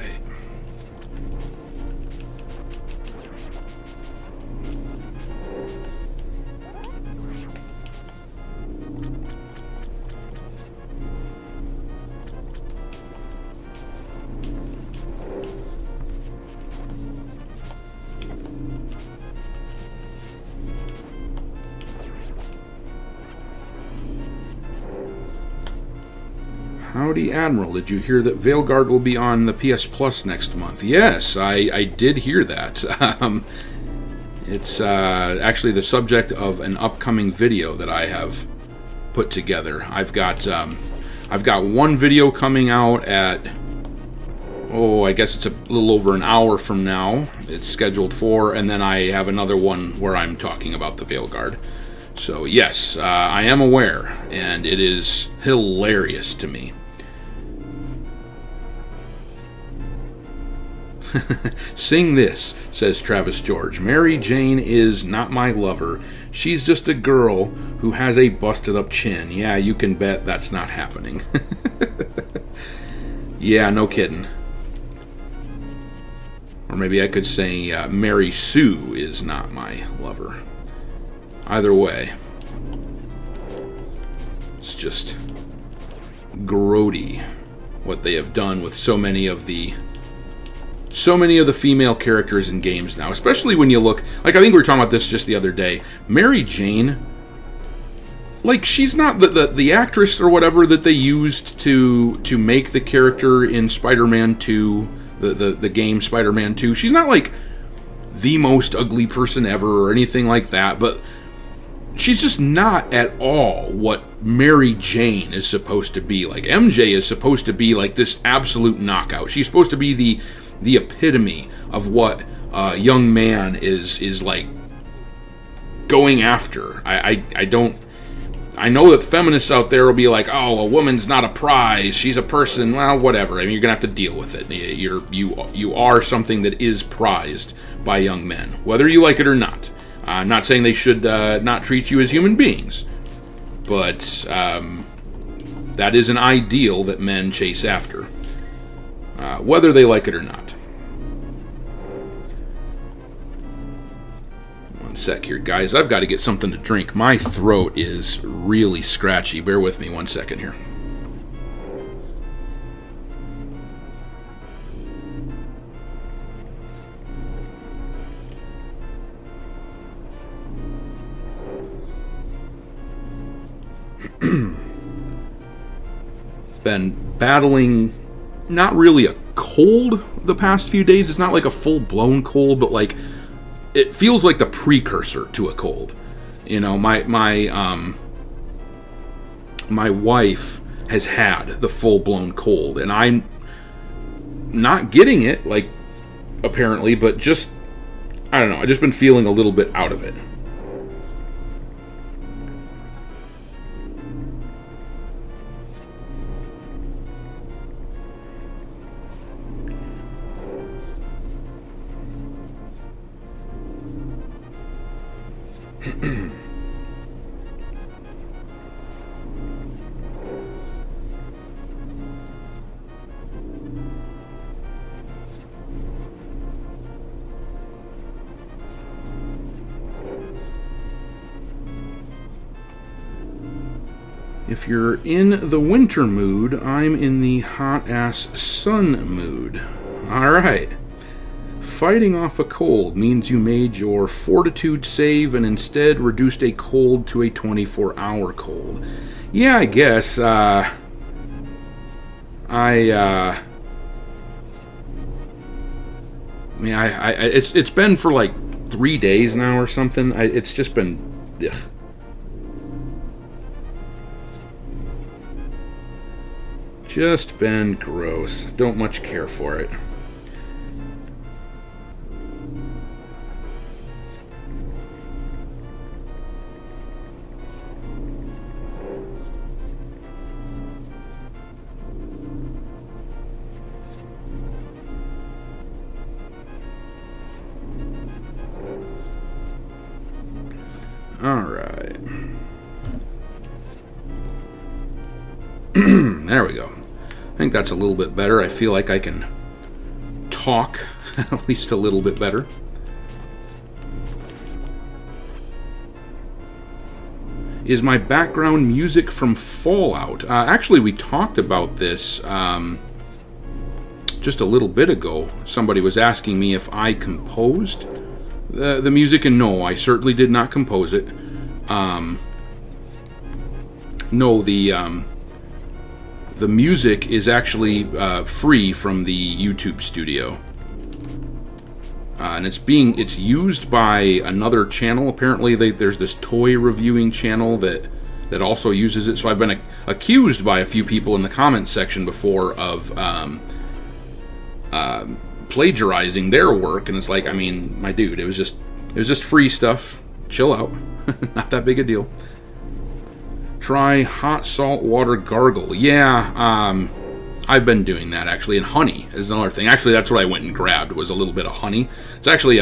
[SPEAKER 1] Howdy, Admiral. Did you hear that Veilguard will be on the PS Plus next month? Yes, I did hear that. It's actually the subject of an upcoming video that I have put together. I've got one video coming out at, I guess it's a little over an hour from now. It's scheduled for, and then I have another one where I'm talking about the Veilguard. So yes, I am aware, and it is hilarious to me. Sing this, says Travis George. Mary Jane is not my lover. She's just a girl who has a busted up chin. Yeah, you can bet that's not happening. Yeah, no kidding. Or maybe I could say Mary Sue is not my lover. Either way, it's just grody what they have done with so many of the female characters in games now, especially when you look, like I think we were talking about this just the other day. Mary Jane, like she's not the actress or whatever that they used to make the character in Spider-Man 2, the game Spider-Man 2. She's not like the most ugly person ever or anything like that, but she's just not at all what Mary Jane is supposed to be. Like MJ is supposed to be like this absolute knockout. She's supposed to be the epitome of what a young man is like going after. I know that feminists out there will be like, oh, a woman's not a prize, she's a person. Well, whatever. I mean, you're gonna have to deal with it. You are something that is prized by young men, whether you like it or not. I'm not saying they should not treat you as human beings, but that is an ideal that men chase after, whether they like it or not. One sec here, guys. I've got to get something to drink. My throat is really scratchy. Bear with me 1 second here. Been battling not really a cold the past few days. It's not like a full-blown cold, but like it feels like the precursor to a cold. You know, my wife has had the full-blown cold, and I'm not getting it, like, apparently, but just, I don't know, I've just been feeling a little bit out of it. If you're in the winter mood, I'm in the hot-ass sun mood. Alright. Fighting off a cold means you made your fortitude save and instead reduced a cold to a 24-hour cold. Yeah, I guess. It's been for like 3 days now or something. It's just been... Ugh. Just been gross. Don't much care for it. think that's a little bit better. I feel like I can talk at least a little bit better. Is my background music from Fallout? Actually, we talked about this just a little bit ago. Somebody was asking me if I composed the music, and no, I certainly did not compose it. No, the music is actually free from the YouTube studio, and it's used by another channel. Apparently, there's this toy reviewing channel that also uses it. So I've been accused by a few people in the comments section before of plagiarizing their work, and it's like, I mean, my dude, it was just free stuff. Chill out. Not that big a deal. Try hot salt water gargle. Yeah, I've been doing that, actually. And honey is another thing. Actually, that's what I went and grabbed, was a little bit of honey. It's actually,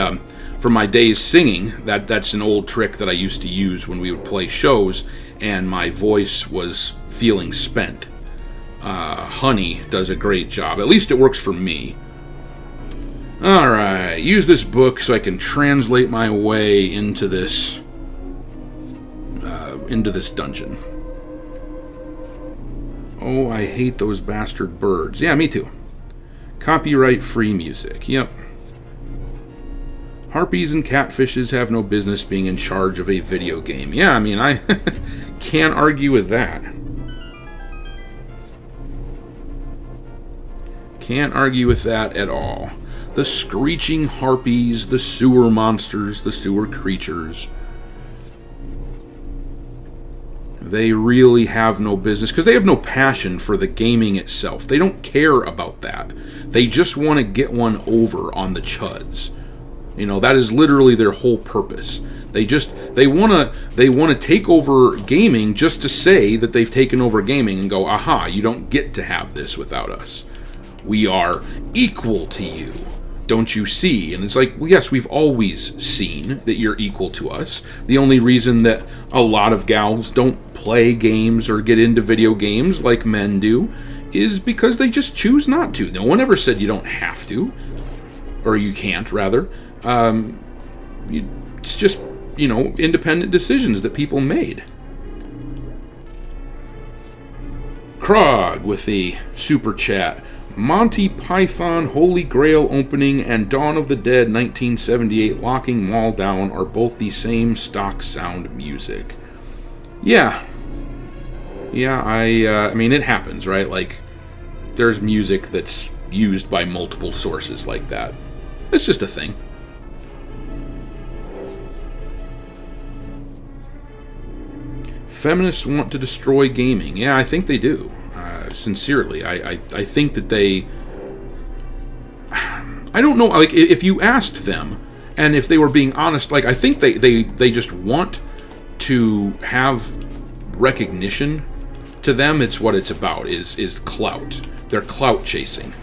[SPEAKER 1] from my days singing, that's an old trick that I used to use when we would play shows and my voice was feeling spent. Honey does a great job. At least it works for me. Alright, use this book so I can translate my way into this dungeon. Oh, I hate those bastard birds. Yeah, me too. Copyright free music. Yep. Harpies and catfishes have no business being in charge of a video game. Yeah, I mean, I can't argue with that. Can't argue with that at all. The screeching harpies, the sewer monsters, the sewer creatures. They really have no business, because they have no passion for the gaming itself. They don't care about that. They just want to get one over on the chuds. You know, that is literally their whole purpose. They want to take over gaming just to say that they've taken over gaming and go, aha, you don't get to have this without us. We are equal to you. Don't you see? And it's like, well, yes, we've always seen that you're equal to us. The only reason that a lot of gals don't play games or get into video games like men do is because they just choose not to. No one ever said you don't have to, or you can't, rather. It's just, independent decisions that people made. Krog with the super chat. Monty Python, Holy Grail opening, and Dawn of the Dead 1978 Locking Mall Down are both the same stock sound music. Yeah, I mean, it happens, right? Like, there's music that's used by multiple sources like that. It's just a thing. Feminists want to destroy gaming. Yeah, I think they do. Sincerely, I think that they... I don't know, like, if you asked them, and if they were being honest, like, I think they just want to have recognition. To them, it's what it's about, is clout. They're clout chasing.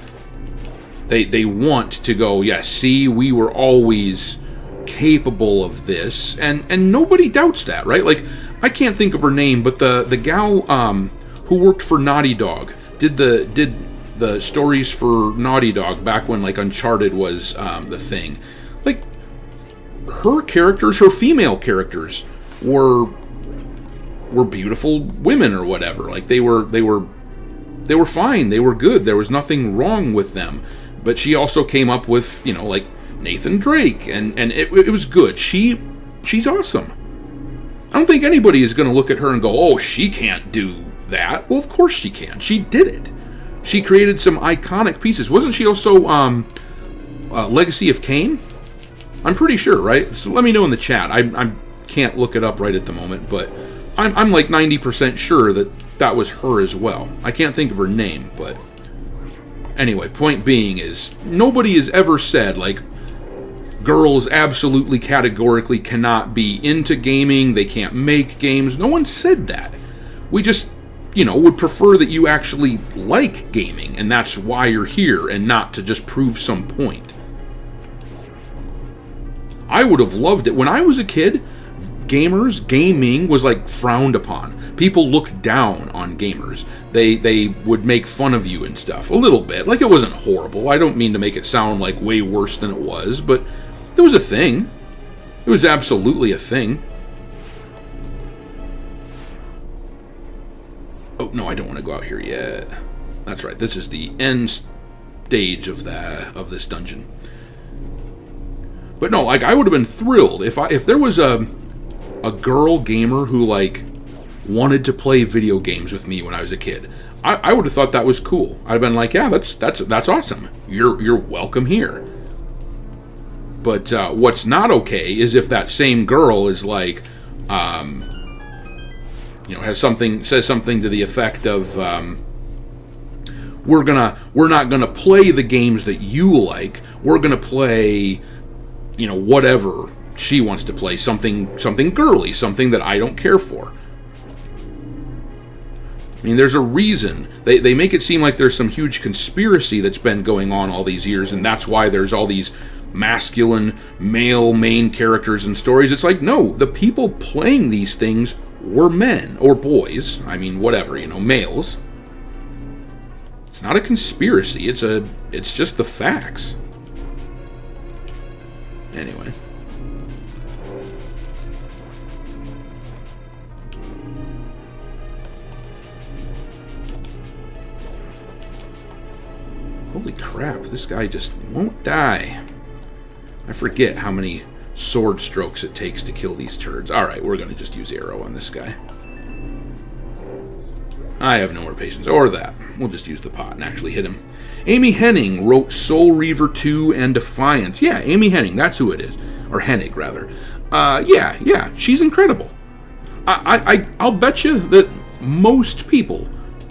[SPEAKER 1] They want to go, yeah, see, we were always capable of this, and nobody doubts that, right? Like, I can't think of her name, but the gal who worked for Naughty Dog did the stories for Naughty Dog back when, like, Uncharted was the thing. Like, her female characters were beautiful women or whatever. Like, they were fine. They were good. There was nothing wrong with them. But she also came up with, like Nathan Drake, and it was good. She's awesome. I don't think anybody is going to look at her and go, oh, she can't do that. Well, of course she can. She did it. She created some iconic pieces. Wasn't she also Legacy of Kain? I'm pretty sure, right? So let me know in the chat. I can't look it up right at the moment, but I'm like 90% sure that was her as well. I can't think of her name, but anyway, point being is nobody has ever said, like, girls absolutely categorically cannot be into gaming, they can't make games. No one said that. We just, would prefer that you actually like gaming, and that's why you're here, and not to just prove some point. I would have loved it. When I was a kid, gaming was like frowned upon. People looked down on gamers. They would make fun of you and stuff a little bit. Like, it wasn't horrible. I don't mean to make it sound like way worse than it was, but it was a thing. It was absolutely a thing. Oh no, I don't want to go out here yet. That's right. This is the end stage of this dungeon. But no, like, I would have been thrilled if there was a girl gamer who, like, wanted to play video games with me when I was a kid. I would have thought that was cool. I'd have been like, yeah, that's awesome. You're welcome here. But what's not okay is if that same girl is like, says something to the effect of, we're not gonna play the games that you like. We're gonna play, whatever she wants to play, something girly, something that I don't care for. I mean, there's a reason. They make it seem like there's some huge conspiracy that's been going on all these years, and that's why there's all these masculine male main characters and stories. It's like, no, the people playing these things were men or boys. I mean, whatever, males. It's not a conspiracy. It's just the facts. Anyway. Holy crap, this guy just won't die. I forget how many sword strokes it takes to kill these turds. Alright, we're going to just use arrow on this guy. I have no more patience. Or that. We'll just use the pot and actually hit him. Amy Hennig wrote Soul Reaver 2 and Defiance. Yeah, Amy Hennig, that's who it is. Or Hennig, rather. Yeah, she's incredible. I'll bet you that most people,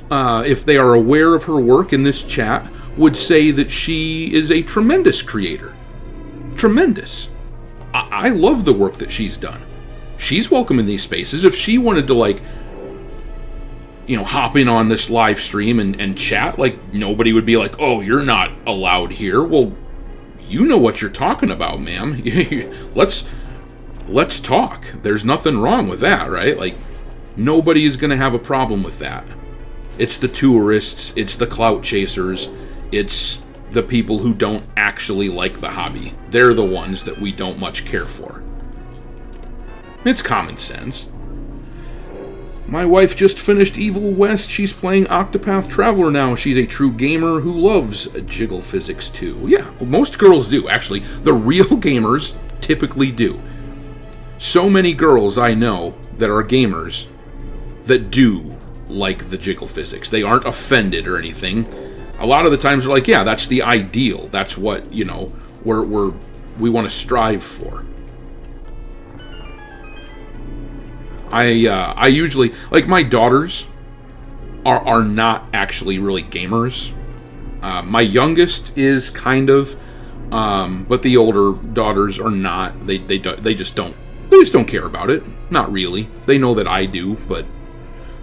[SPEAKER 1] if they are aware of her work in this chat, would say that she is a tremendous creator. Tremendous. I love the work that she's done. She's welcome in these spaces. If she wanted to, like, hop in on this live stream and chat, like, nobody would be like, oh, you're not allowed here. Well, you know what you're talking about, ma'am. Let's talk. There's nothing wrong with that, right? Like, nobody is going to have a problem with that. It's the tourists, it's the clout chasers, it's the people who don't actually like the hobby. They're the ones that we don't much care for. It's common sense. My wife just finished Evil West. She's playing Octopath Traveler now. She's a true gamer who loves jiggle physics too. Yeah, well, most girls do, actually. The real gamers typically do. So many girls I know that are gamers that do like the jiggle physics. They aren't offended or anything. A lot of the times they're like, yeah, that's the ideal. That's what, we want to strive for. I usually, like, my daughters are not actually really gamers. My youngest is kind of, but the older daughters are not. They just don't care about it. Not really. They know that I do, but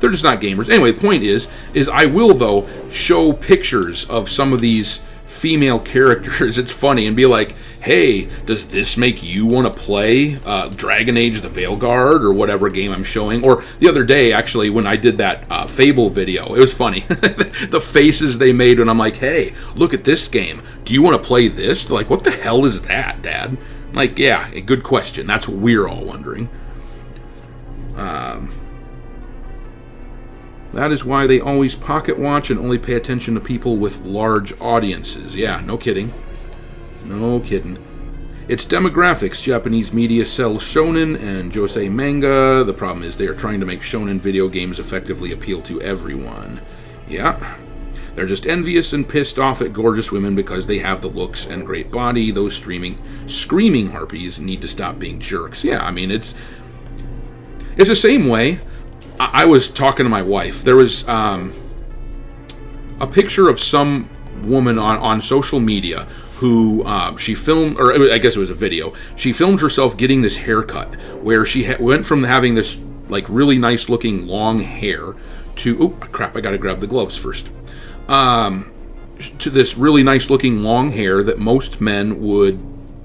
[SPEAKER 1] they're just not gamers. Anyway, the point is I will, though, show pictures of some of these female characters. It's funny, and be like, hey, does this make you want to play Dragon Age the Veilguard or whatever game I'm showing? Or the other day, actually, when I did that Fable video, it was funny. The faces they made when I'm like, hey, look at this game. Do you want to play this? They're like, what the hell is that, Dad? I'm like, yeah, a good question. That's what we're all wondering. That is why they always pocket watch and only pay attention to people with large audiences. Yeah, no kidding. No kidding. It's demographics. Japanese media sells shonen and josei manga. The problem is they are trying to make shonen video games effectively appeal to everyone. Yeah. They're just envious and pissed off at gorgeous women because they have the looks and great body. Those screaming harpies need to stop being jerks. Yeah, I mean, it's the same way. I was talking to my wife. There was a picture of some woman on social media who she filmed, or I guess it was a video. She filmed herself getting this haircut where she went from having this like really nice looking long hair to, oh crap, I gotta grab the gloves first, to this really nice looking long hair that most men would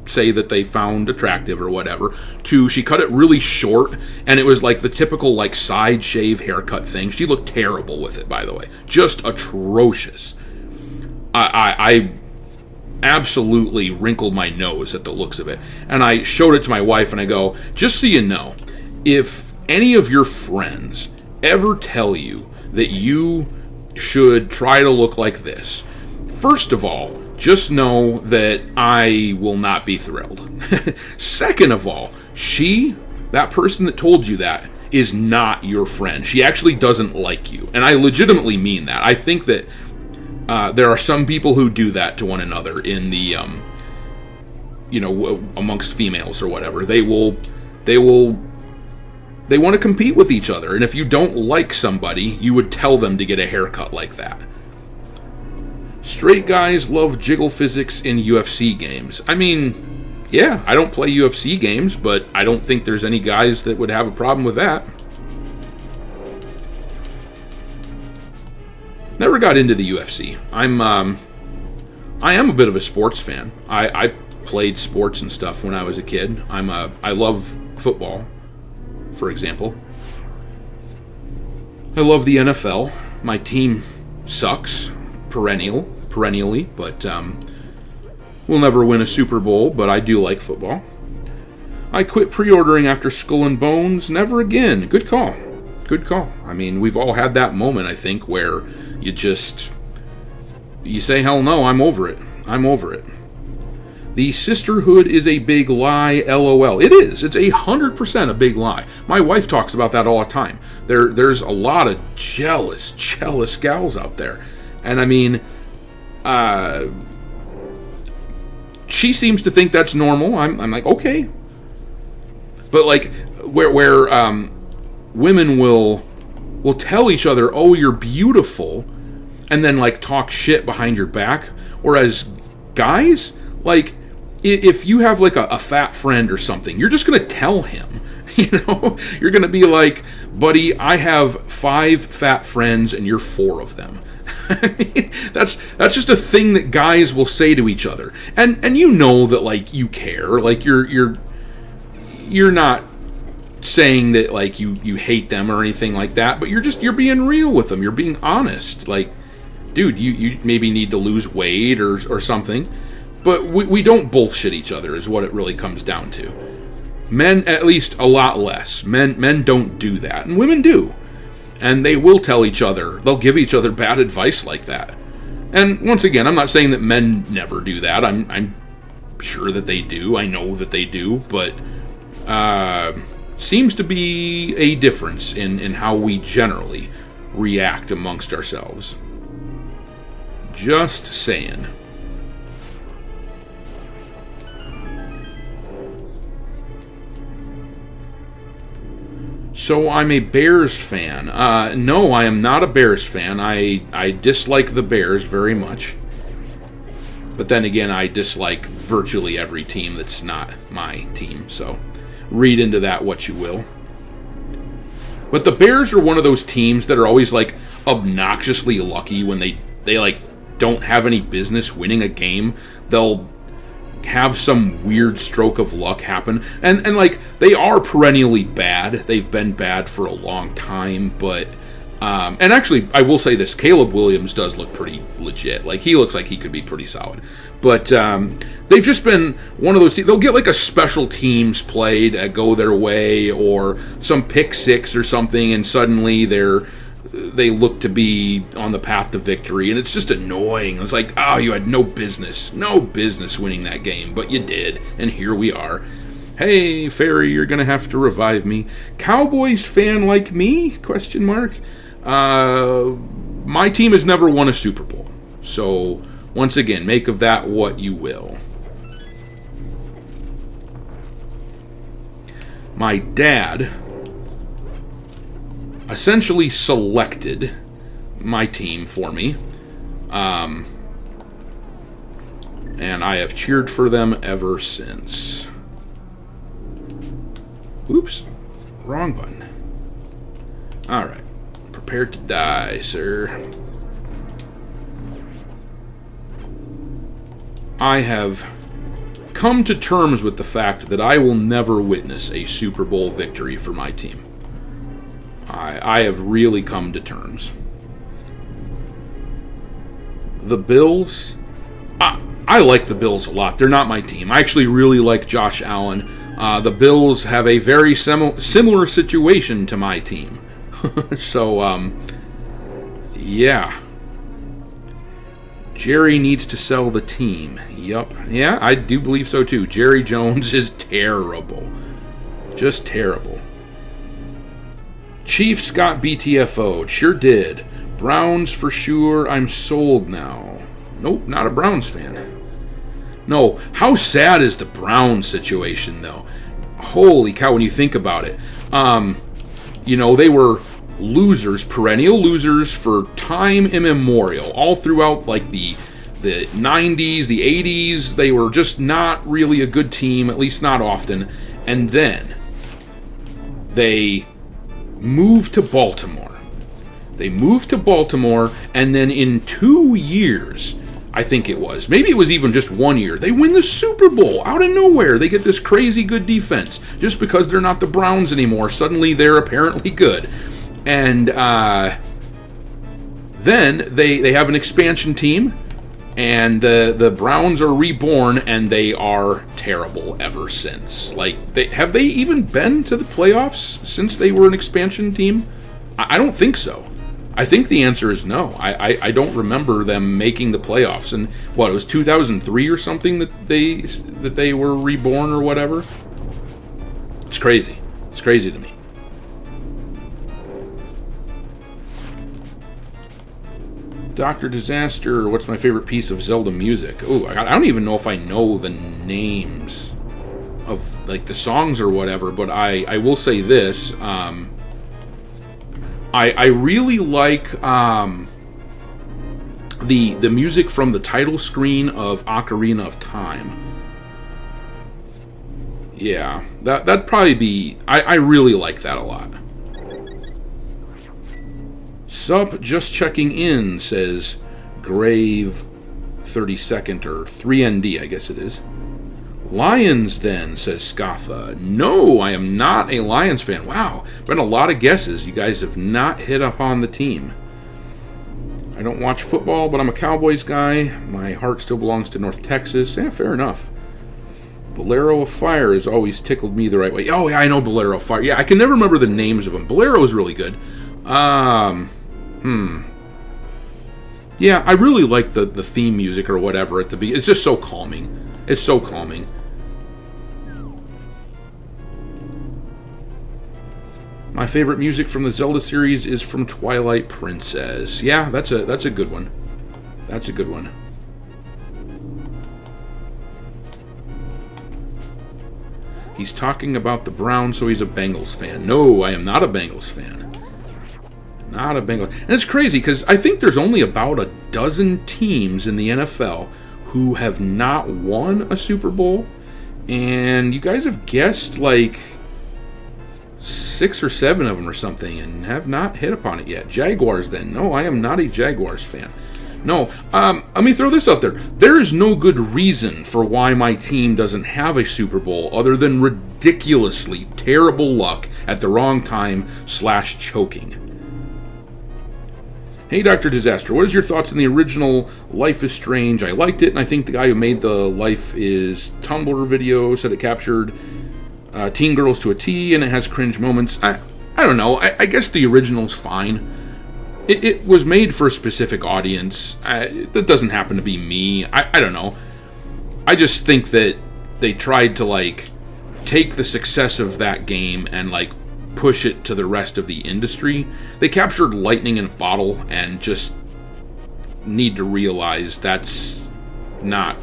[SPEAKER 1] say that they found attractive or whatever, to she cut it really short, and it was like the typical like side shave haircut thing. She looked terrible with it, by the way. Just atrocious. I absolutely wrinkled my nose at the looks of it. And I showed it to my wife and I go, just so you know, if any of your friends ever tell you that you should try to look like this, first of all, just know that I will not be thrilled. Second of all, that person that told you that, is not your friend. She actually doesn't like you. And I legitimately mean that. I think that there are some people who do that to one another in the, amongst females or whatever. They want to compete with each other. And if you don't like somebody, you would tell them to get a haircut like that. Straight guys love jiggle physics in UFC games. I mean, yeah, I don't play UFC games, but I don't think there's any guys that would have a problem with that. Never got into the UFC. I am a bit of a sports fan. I played sports and stuff when I was a kid. I love football, for example. I love the NFL. My team sucks perennially, but we'll never win a Super Bowl, but I do like football. I quit pre-ordering after Skull and Bones. Never again. Good call. I mean, we've all had that moment, I think, where you say, hell no, I'm over it. The sisterhood is a big lie, LOL. It is. It's 100% a big lie. My wife talks about that all the time. There's a lot of jealous gals out there. And I mean, she seems to think that's normal. I'm like, okay. But like, where women will tell each other, oh, you're beautiful, and then like talk shit behind your back. Whereas guys, like, if you have like a fat friend or something, you're just gonna tell him. You're gonna be like, buddy, I have 5 fat friends and you're 4 of them. I mean, that's just a thing that guys will say to each other, and that like you care, like you're not saying that like you hate them or anything like that, but you're being real with them, you're being honest. Like, dude, you maybe need to lose weight or something, but we don't bullshit each other is what it really comes down to. Men, at least a lot less. Men don't do that, and women do. And they will tell each other, they'll give each other bad advice like that. And once again, I'm not saying that men never do that. I'm sure that they do. I know that they do. But seems to be a difference in how we generally react amongst ourselves. Just saying. So I'm a Bears fan. No, I am not a Bears fan. I dislike the Bears very much. But then again, I dislike virtually every team that's not my team. So read into that what you will. But the Bears are one of those teams that are always like obnoxiously lucky when they like don't have any business winning a game. They'll have some weird stroke of luck happen, and like they are perennially bad. They've been bad for a long time, but and actually I will say this, Caleb Williams does look pretty legit. Like, he looks like he could be pretty solid, but they've just been one of those teams. They'll get like a special teams play to go their way, or some pick six or something, and suddenly they look to be on the path to victory, and it's just annoying. It's like, oh, you had no business winning that game, but you did, and here we are. Hey, Fairy, you're gonna have to revive me. Cowboys fan like me? Question mark. My team has never won a Super Bowl, so once again, make of that what you will. My dad essentially selected my team for me, and I have cheered for them ever since. Oops, wrong button. Alright, prepare to die, sir. I have come to terms with the fact that I will never witness a Super Bowl victory for my team. I have really come to terms. The Bills, I like the Bills a lot. They're not my team. I actually really like Josh Allen. The Bills have a very similar situation to my team. So, yeah. Jerry needs to sell the team. Yup. Yeah, I do believe so too. Jerry Jones is terrible. Just terrible. Chiefs got BTFO'd. Sure did. Browns for sure. I'm sold now. Nope, not a Browns fan. No, how sad is the Browns situation, though? Holy cow, when you think about it. They were losers, perennial losers for time immemorial. All throughout, like, the 90s, the 80s, they were just not really a good team, at least not often. And then they moved to Baltimore. And then in 2 years, I think it was, maybe it was even just 1 year, they win the Super Bowl out of nowhere. They get this crazy good defense just because they're not the Browns anymore. Suddenly they're apparently good. And then they have an expansion team, and the Browns are reborn, and they are terrible ever since. Like, have they even been to the playoffs since they were an expansion team? I don't think so. I think the answer is no. I don't remember them making the playoffs. And what, it was 2003 or something that they were reborn or whatever? It's crazy. It's crazy to me. Dr. Disaster, what's my favorite piece of Zelda music? Oh, I don't even know if I know the names of, like, the songs or whatever, but I will say this. I really like the music from the title screen of Ocarina of Time. Yeah, that'd probably be... I really like that a lot. Sup, just checking in, says Grave 32nd, or 3ND, I guess it is. Lions, then, says Scatha. No, I am not a Lions fan. Wow, been a lot of guesses. You guys have not hit up on the team. I don't watch football, but I'm a Cowboys guy. My heart still belongs to North Texas. Yeah, fair enough. Bolero of Fire has always tickled me the right way. Oh, yeah, I know Bolero of Fire. Yeah, I can never remember the names of them. Bolero is really good. Yeah, I really like the theme music or whatever at the beginning. It's just so calming. It's so calming. My favorite music from the Zelda series is from Twilight Princess. Yeah, that's a good one. That's a good one. He's talking about the Browns, so he's a Bengals fan. No, I am not a Bengals fan. Not a Bengals. And it's crazy because I think there's only about a dozen teams in the NFL who have not won a Super Bowl. And you guys have guessed like 6 or 7 of them or something and have not hit upon it yet. Jaguars, then. No, I am not a Jaguars fan. No, let me throw this out there. There is no good reason for why my team doesn't have a Super Bowl other than ridiculously terrible luck at the wrong time / choking. Hey, Dr. Disaster, what is your thoughts on the original Life is Strange? I liked it, and I think the guy who made the Life is Tumblr video said it captured teen girls to a T, and it has cringe moments. I don't know. I guess the original's fine. It was made for a specific audience. That doesn't happen to be me. I don't know. I just think that they tried to, like, take the success of that game and, like, push it to the rest of the industry. They captured lightning in a bottle and just need to realize that's not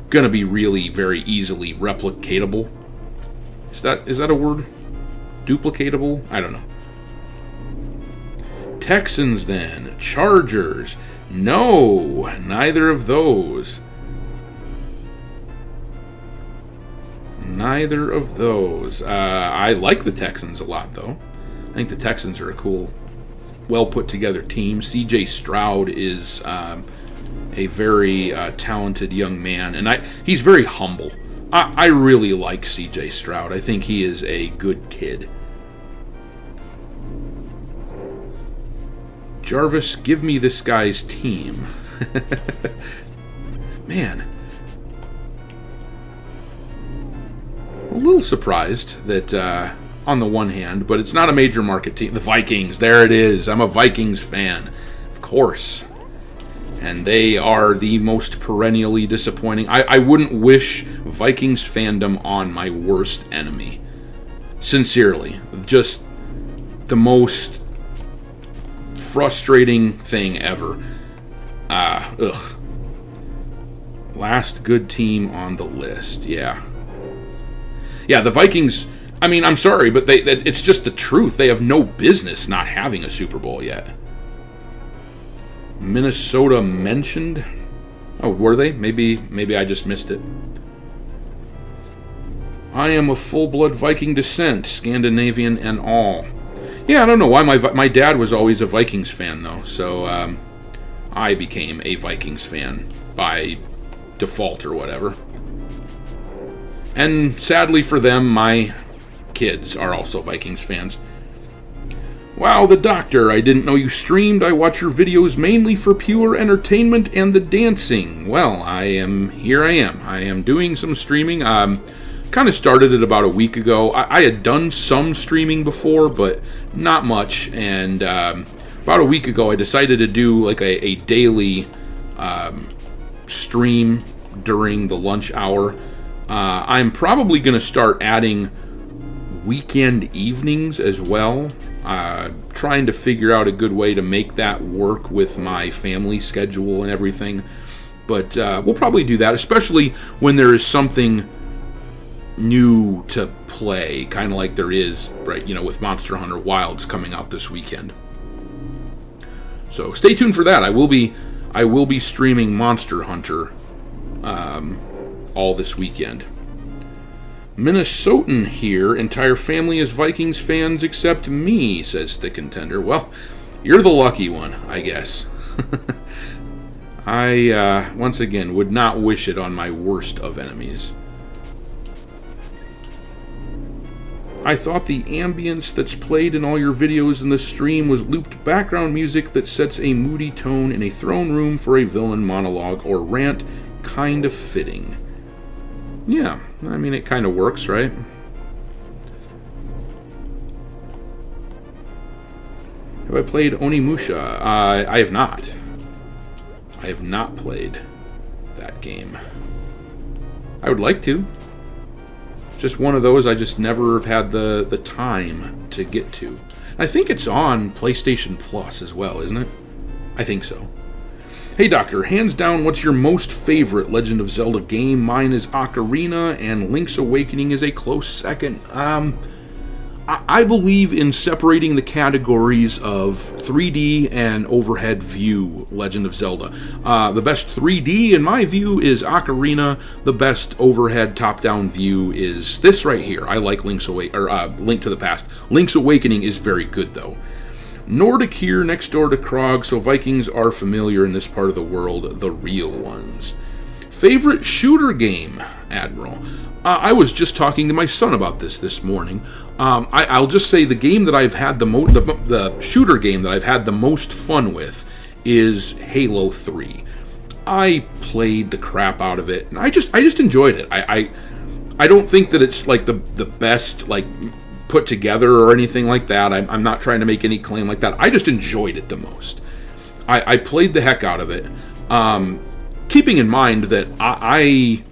[SPEAKER 1] going to be really very easily replicatable. Is that a word? Duplicatable? I don't know. Texans, then. Chargers. No, neither of those. Neither of those. I like the Texans a lot, though. I think the Texans are a cool, well put together team. CJ Stroud is a very talented young man, and he's very humble. I really like CJ Stroud. I think he is a good kid. Jarvis, give me this guy's team. Man. A little surprised that, on the one hand, but it's not a major market team. The Vikings, there it is. I'm a Vikings fan. Of course. And they are the most perennially disappointing. I wouldn't wish Vikings fandom on my worst enemy. Sincerely. Just the most frustrating thing ever. Last good team on the list. Yeah, the Vikings, I mean, I'm sorry, but it's just the truth. They have no business not having a Super Bowl yet. Minnesota mentioned? Oh, were they? Maybe I just missed it. I am of full-blood Viking descent, Scandinavian and all. Yeah, I don't know why. My dad was always a Vikings fan, though, so I became a Vikings fan by default or whatever. And sadly for them, my kids are also Vikings fans. Wow, the Doctor, I didn't know you streamed. I watch your videos mainly for pure entertainment and the dancing. Well, here I am. I am doing some streaming. Kind of started it about a week ago. I had done some streaming before, but not much. And about a week ago, I decided to do like a daily stream during the lunch hour. I'm probably going to start adding weekend evenings as well. Trying to figure out a good way to make that work with my family schedule and everything. But we'll probably do that, especially when there is something new to play, kind of like there is, right, with Monster Hunter Wilds coming out this weekend. So stay tuned for that. I will be streaming Monster Hunter all this weekend. Minnesotan here. Entire family is Vikings fans except me, says the contender. Well, you're the lucky one, I guess. I, once again, would not wish it on my worst of enemies. I thought the ambience that's played in all your videos in the stream was looped background music that sets a moody tone in a throne room for a villain monologue or rant. Kind of fitting. Yeah, I mean, it kind of works, right? Have I played Onimusha? I have not. I have not played that game. I would like to. Just one of those I just never have had the time to get to. I think it's on PlayStation Plus as well, isn't it? I think so. Hey Doctor, hands down, what's your most favorite Legend of Zelda game? Mine is Ocarina, and Link's Awakening is a close second. I believe in separating the categories of 3D and overhead view Legend of Zelda. The best 3D, in my view, is Ocarina. The best overhead top-down view is this right here. I like Link to the Past. Link's Awakening is very good, though. Nordic here, next door to Krog, so Vikings are familiar in this part of the world, the real ones. Favorite shooter game, Admiral? I was just talking to my son about this morning. I'll just say the game that I've had the shooter game that I've had the most fun with is Halo 3. I played the crap out of it, and I just enjoyed it. I don't think that it's like the best like put together or anything like that. I'm not trying to make any claim like that. I just enjoyed it the most. I played the heck out of it. Keeping in mind that I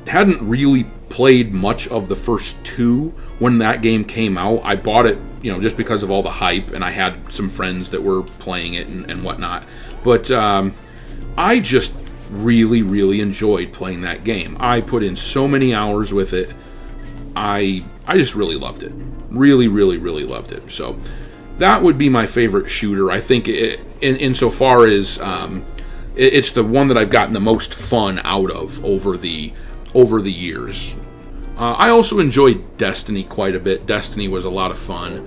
[SPEAKER 1] hadn't really played much of the first two when that game came out. I bought it, just because of all the hype, and I had some friends that were playing it and whatnot. But I just really, really enjoyed playing that game. I put in so many hours with it. I just really loved it. Really, really, really loved it. So that would be my favorite shooter. I think insofar as it's the one that I've gotten the most fun out of over the years. I also enjoyed Destiny quite a bit. Destiny was a lot of fun.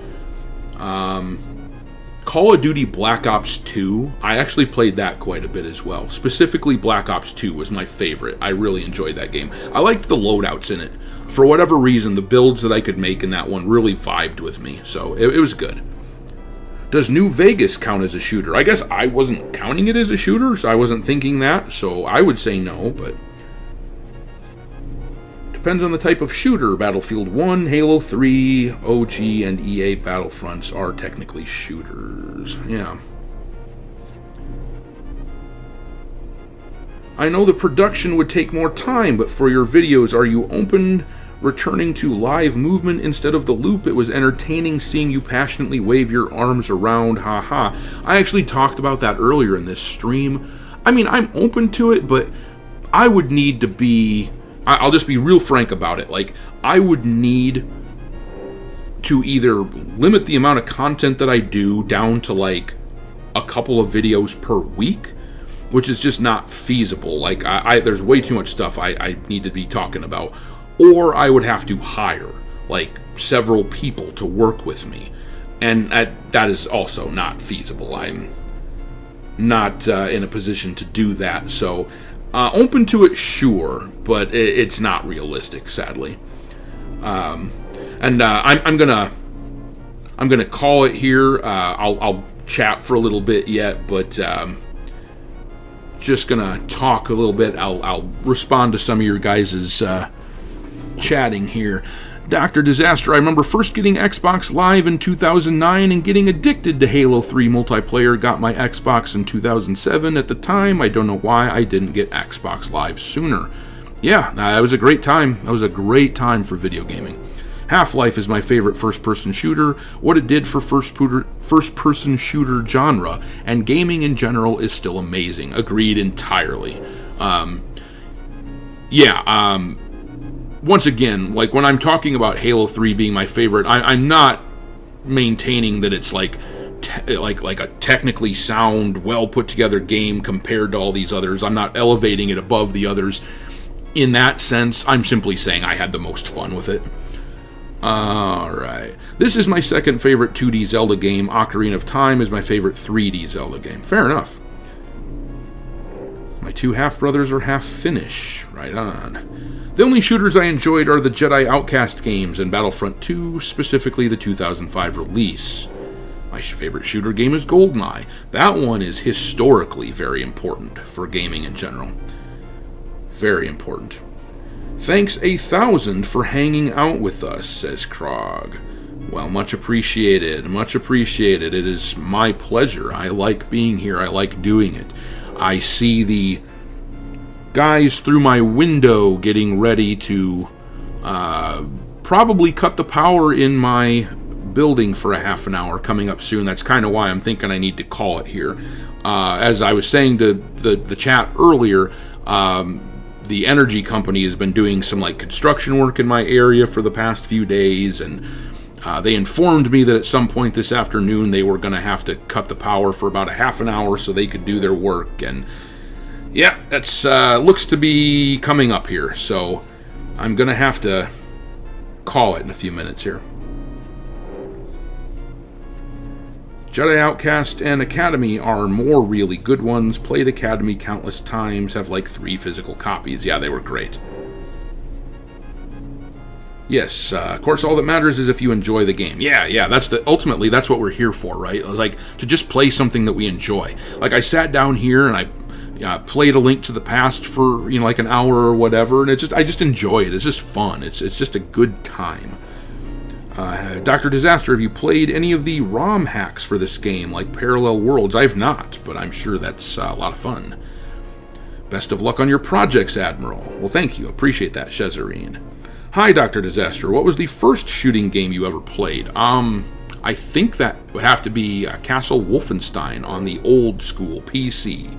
[SPEAKER 1] Call of Duty Black Ops 2, I actually played that quite a bit as well. Specifically, Black Ops 2 was my favorite. I really enjoyed that game. I liked the loadouts in it. For whatever reason, the builds that I could make in that one really vibed with me, so it was good. Does New Vegas count as a shooter? I guess I wasn't counting it as a shooter, so I wasn't thinking that, so I would say no, but depends on the type of shooter. Battlefield 1, Halo 3, OG, and EA Battlefronts are technically shooters. Yeah. I know the production would take more time, but for your videos, are you open returning to live movement instead of the loop? It was entertaining seeing you passionately wave your arms around, haha. I actually talked about that earlier in this stream. I mean, I'm open to it, but I would need to be... I'll just be real frank about it. Like, I would need to either limit the amount of content that I do down to like a couple of videos per week, which is just not feasible. Like, there's way too much stuff I need to be talking about. Or I would have to hire like several people to work with me, and that is also not feasible. I'm not in a position to do that. So open to it, sure, but it's not realistic, sadly. I'm gonna call it here. I'll chat for a little bit yet, but just gonna talk a little bit. I'll respond to some of your guys' chatting here. Dr. Disaster, I remember first getting Xbox Live in 2009 and getting addicted to Halo 3 multiplayer. Got my Xbox in 2007. At the time, I don't know why I didn't get Xbox Live sooner. Yeah, that was a great time. That was a great time for video gaming. Half-Life is my favorite first-person shooter. What it did for first-person shooter genre and gaming in general is still amazing. Agreed entirely. Once again, like when I'm talking about Halo 3 being my favorite, I'm not maintaining that it's like a technically sound, well put together game compared to all these others. I'm not elevating it above the others in that sense. I'm simply saying I had the most fun with it. Alright. This is my second favorite 2D Zelda game. Ocarina of Time is my favorite 3D Zelda game. Fair enough. My two half-brothers are half Finnish. Right on. The only shooters I enjoyed are the Jedi Outcast games and Battlefront 2, specifically the 2005 release. My favorite shooter game is GoldenEye. That one is historically very important for gaming in general. Very important. Thanks 1,000 for hanging out with us, says Krog. Well, much appreciated. Much appreciated. It is my pleasure. I like being here. I like doing it. I see the guys through my window getting ready to probably cut the power in my building for a half an hour coming up soon. That's kind of why I'm thinking I need to call it here. As I was saying to the chat earlier, the energy company has been doing some like construction work in my area for the past few days, and they informed me that at some point this afternoon they were going to have to cut the power for about a half an hour so they could do their work. And yeah, that's looks to be coming up here, so I'm going to have to call it in a few minutes here. Jedi Outcast and Academy are more really good ones. Played Academy countless times, have like 3 physical copies. Yeah, they were great. Yes, of course, all that matters is if you enjoy the game. Yeah, ultimately, that's what we're here for, right? It was like, to just play something that we enjoy. Like, I sat down here and I played A Link to the Past for, like an hour or whatever, and I just enjoy it. It's just fun. It's just a good time. Dr. Disaster, have you played any of the ROM hacks for this game, like Parallel Worlds? I have not, but I'm sure that's a lot of fun. Best of luck on your projects, Admiral. Well, thank you. Appreciate that, Shezarine. Hi, Dr. Disaster. What was the first shooting game you ever played? I think that would have to be Castle Wolfenstein on the old school PC.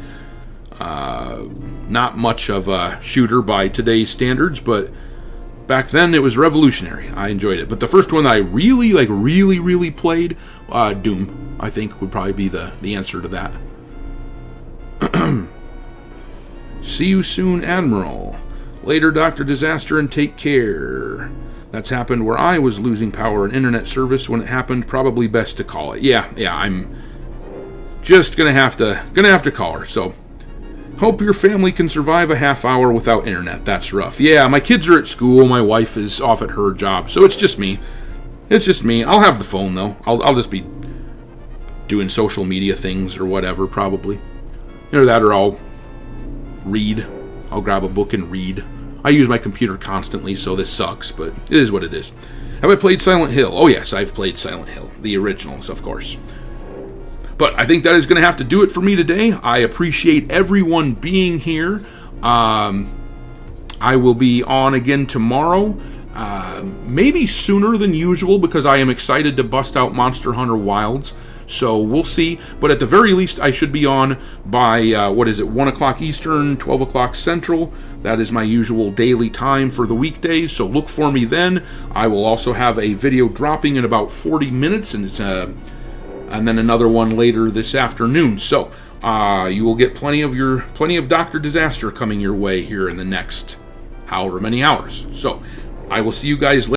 [SPEAKER 1] Not much of a shooter by today's standards, but back then it was revolutionary. I enjoyed it. But the first one that I really played, Doom, I think would probably be the answer to that. See you soon, Admiral. Later, Dr. Disaster, and take care. That's happened where I was losing power and internet service when it happened. Probably best to call it. Yeah, I'm just gonna have to call her. So hope your family can survive a half hour without internet. That's rough. Yeah, my kids are at school. My wife is off at her job, so it's just me. I'll have the phone though. I'll just be doing social media things or whatever, probably. Either that or I'll read. I'll grab a book and read. I use my computer constantly, so this sucks, but it is what it is. Have I played Silent Hill? Oh yes, I've played Silent Hill. The originals, of course. But I think that is going to have to do it for me today. I appreciate everyone being here. I will be on again tomorrow. Maybe sooner than usual, because I am excited to bust out Monster Hunter Wilds. So we'll see. But at the very least, I should be on by, 1 o'clock Eastern, 12 o'clock Central. That is my usual daily time for the weekdays. So look for me then. I will also have a video dropping in about 40 minutes. And then another one later this afternoon. So you will get plenty of Dr. Disaster coming your way here in the next however many hours. So I will see you guys later.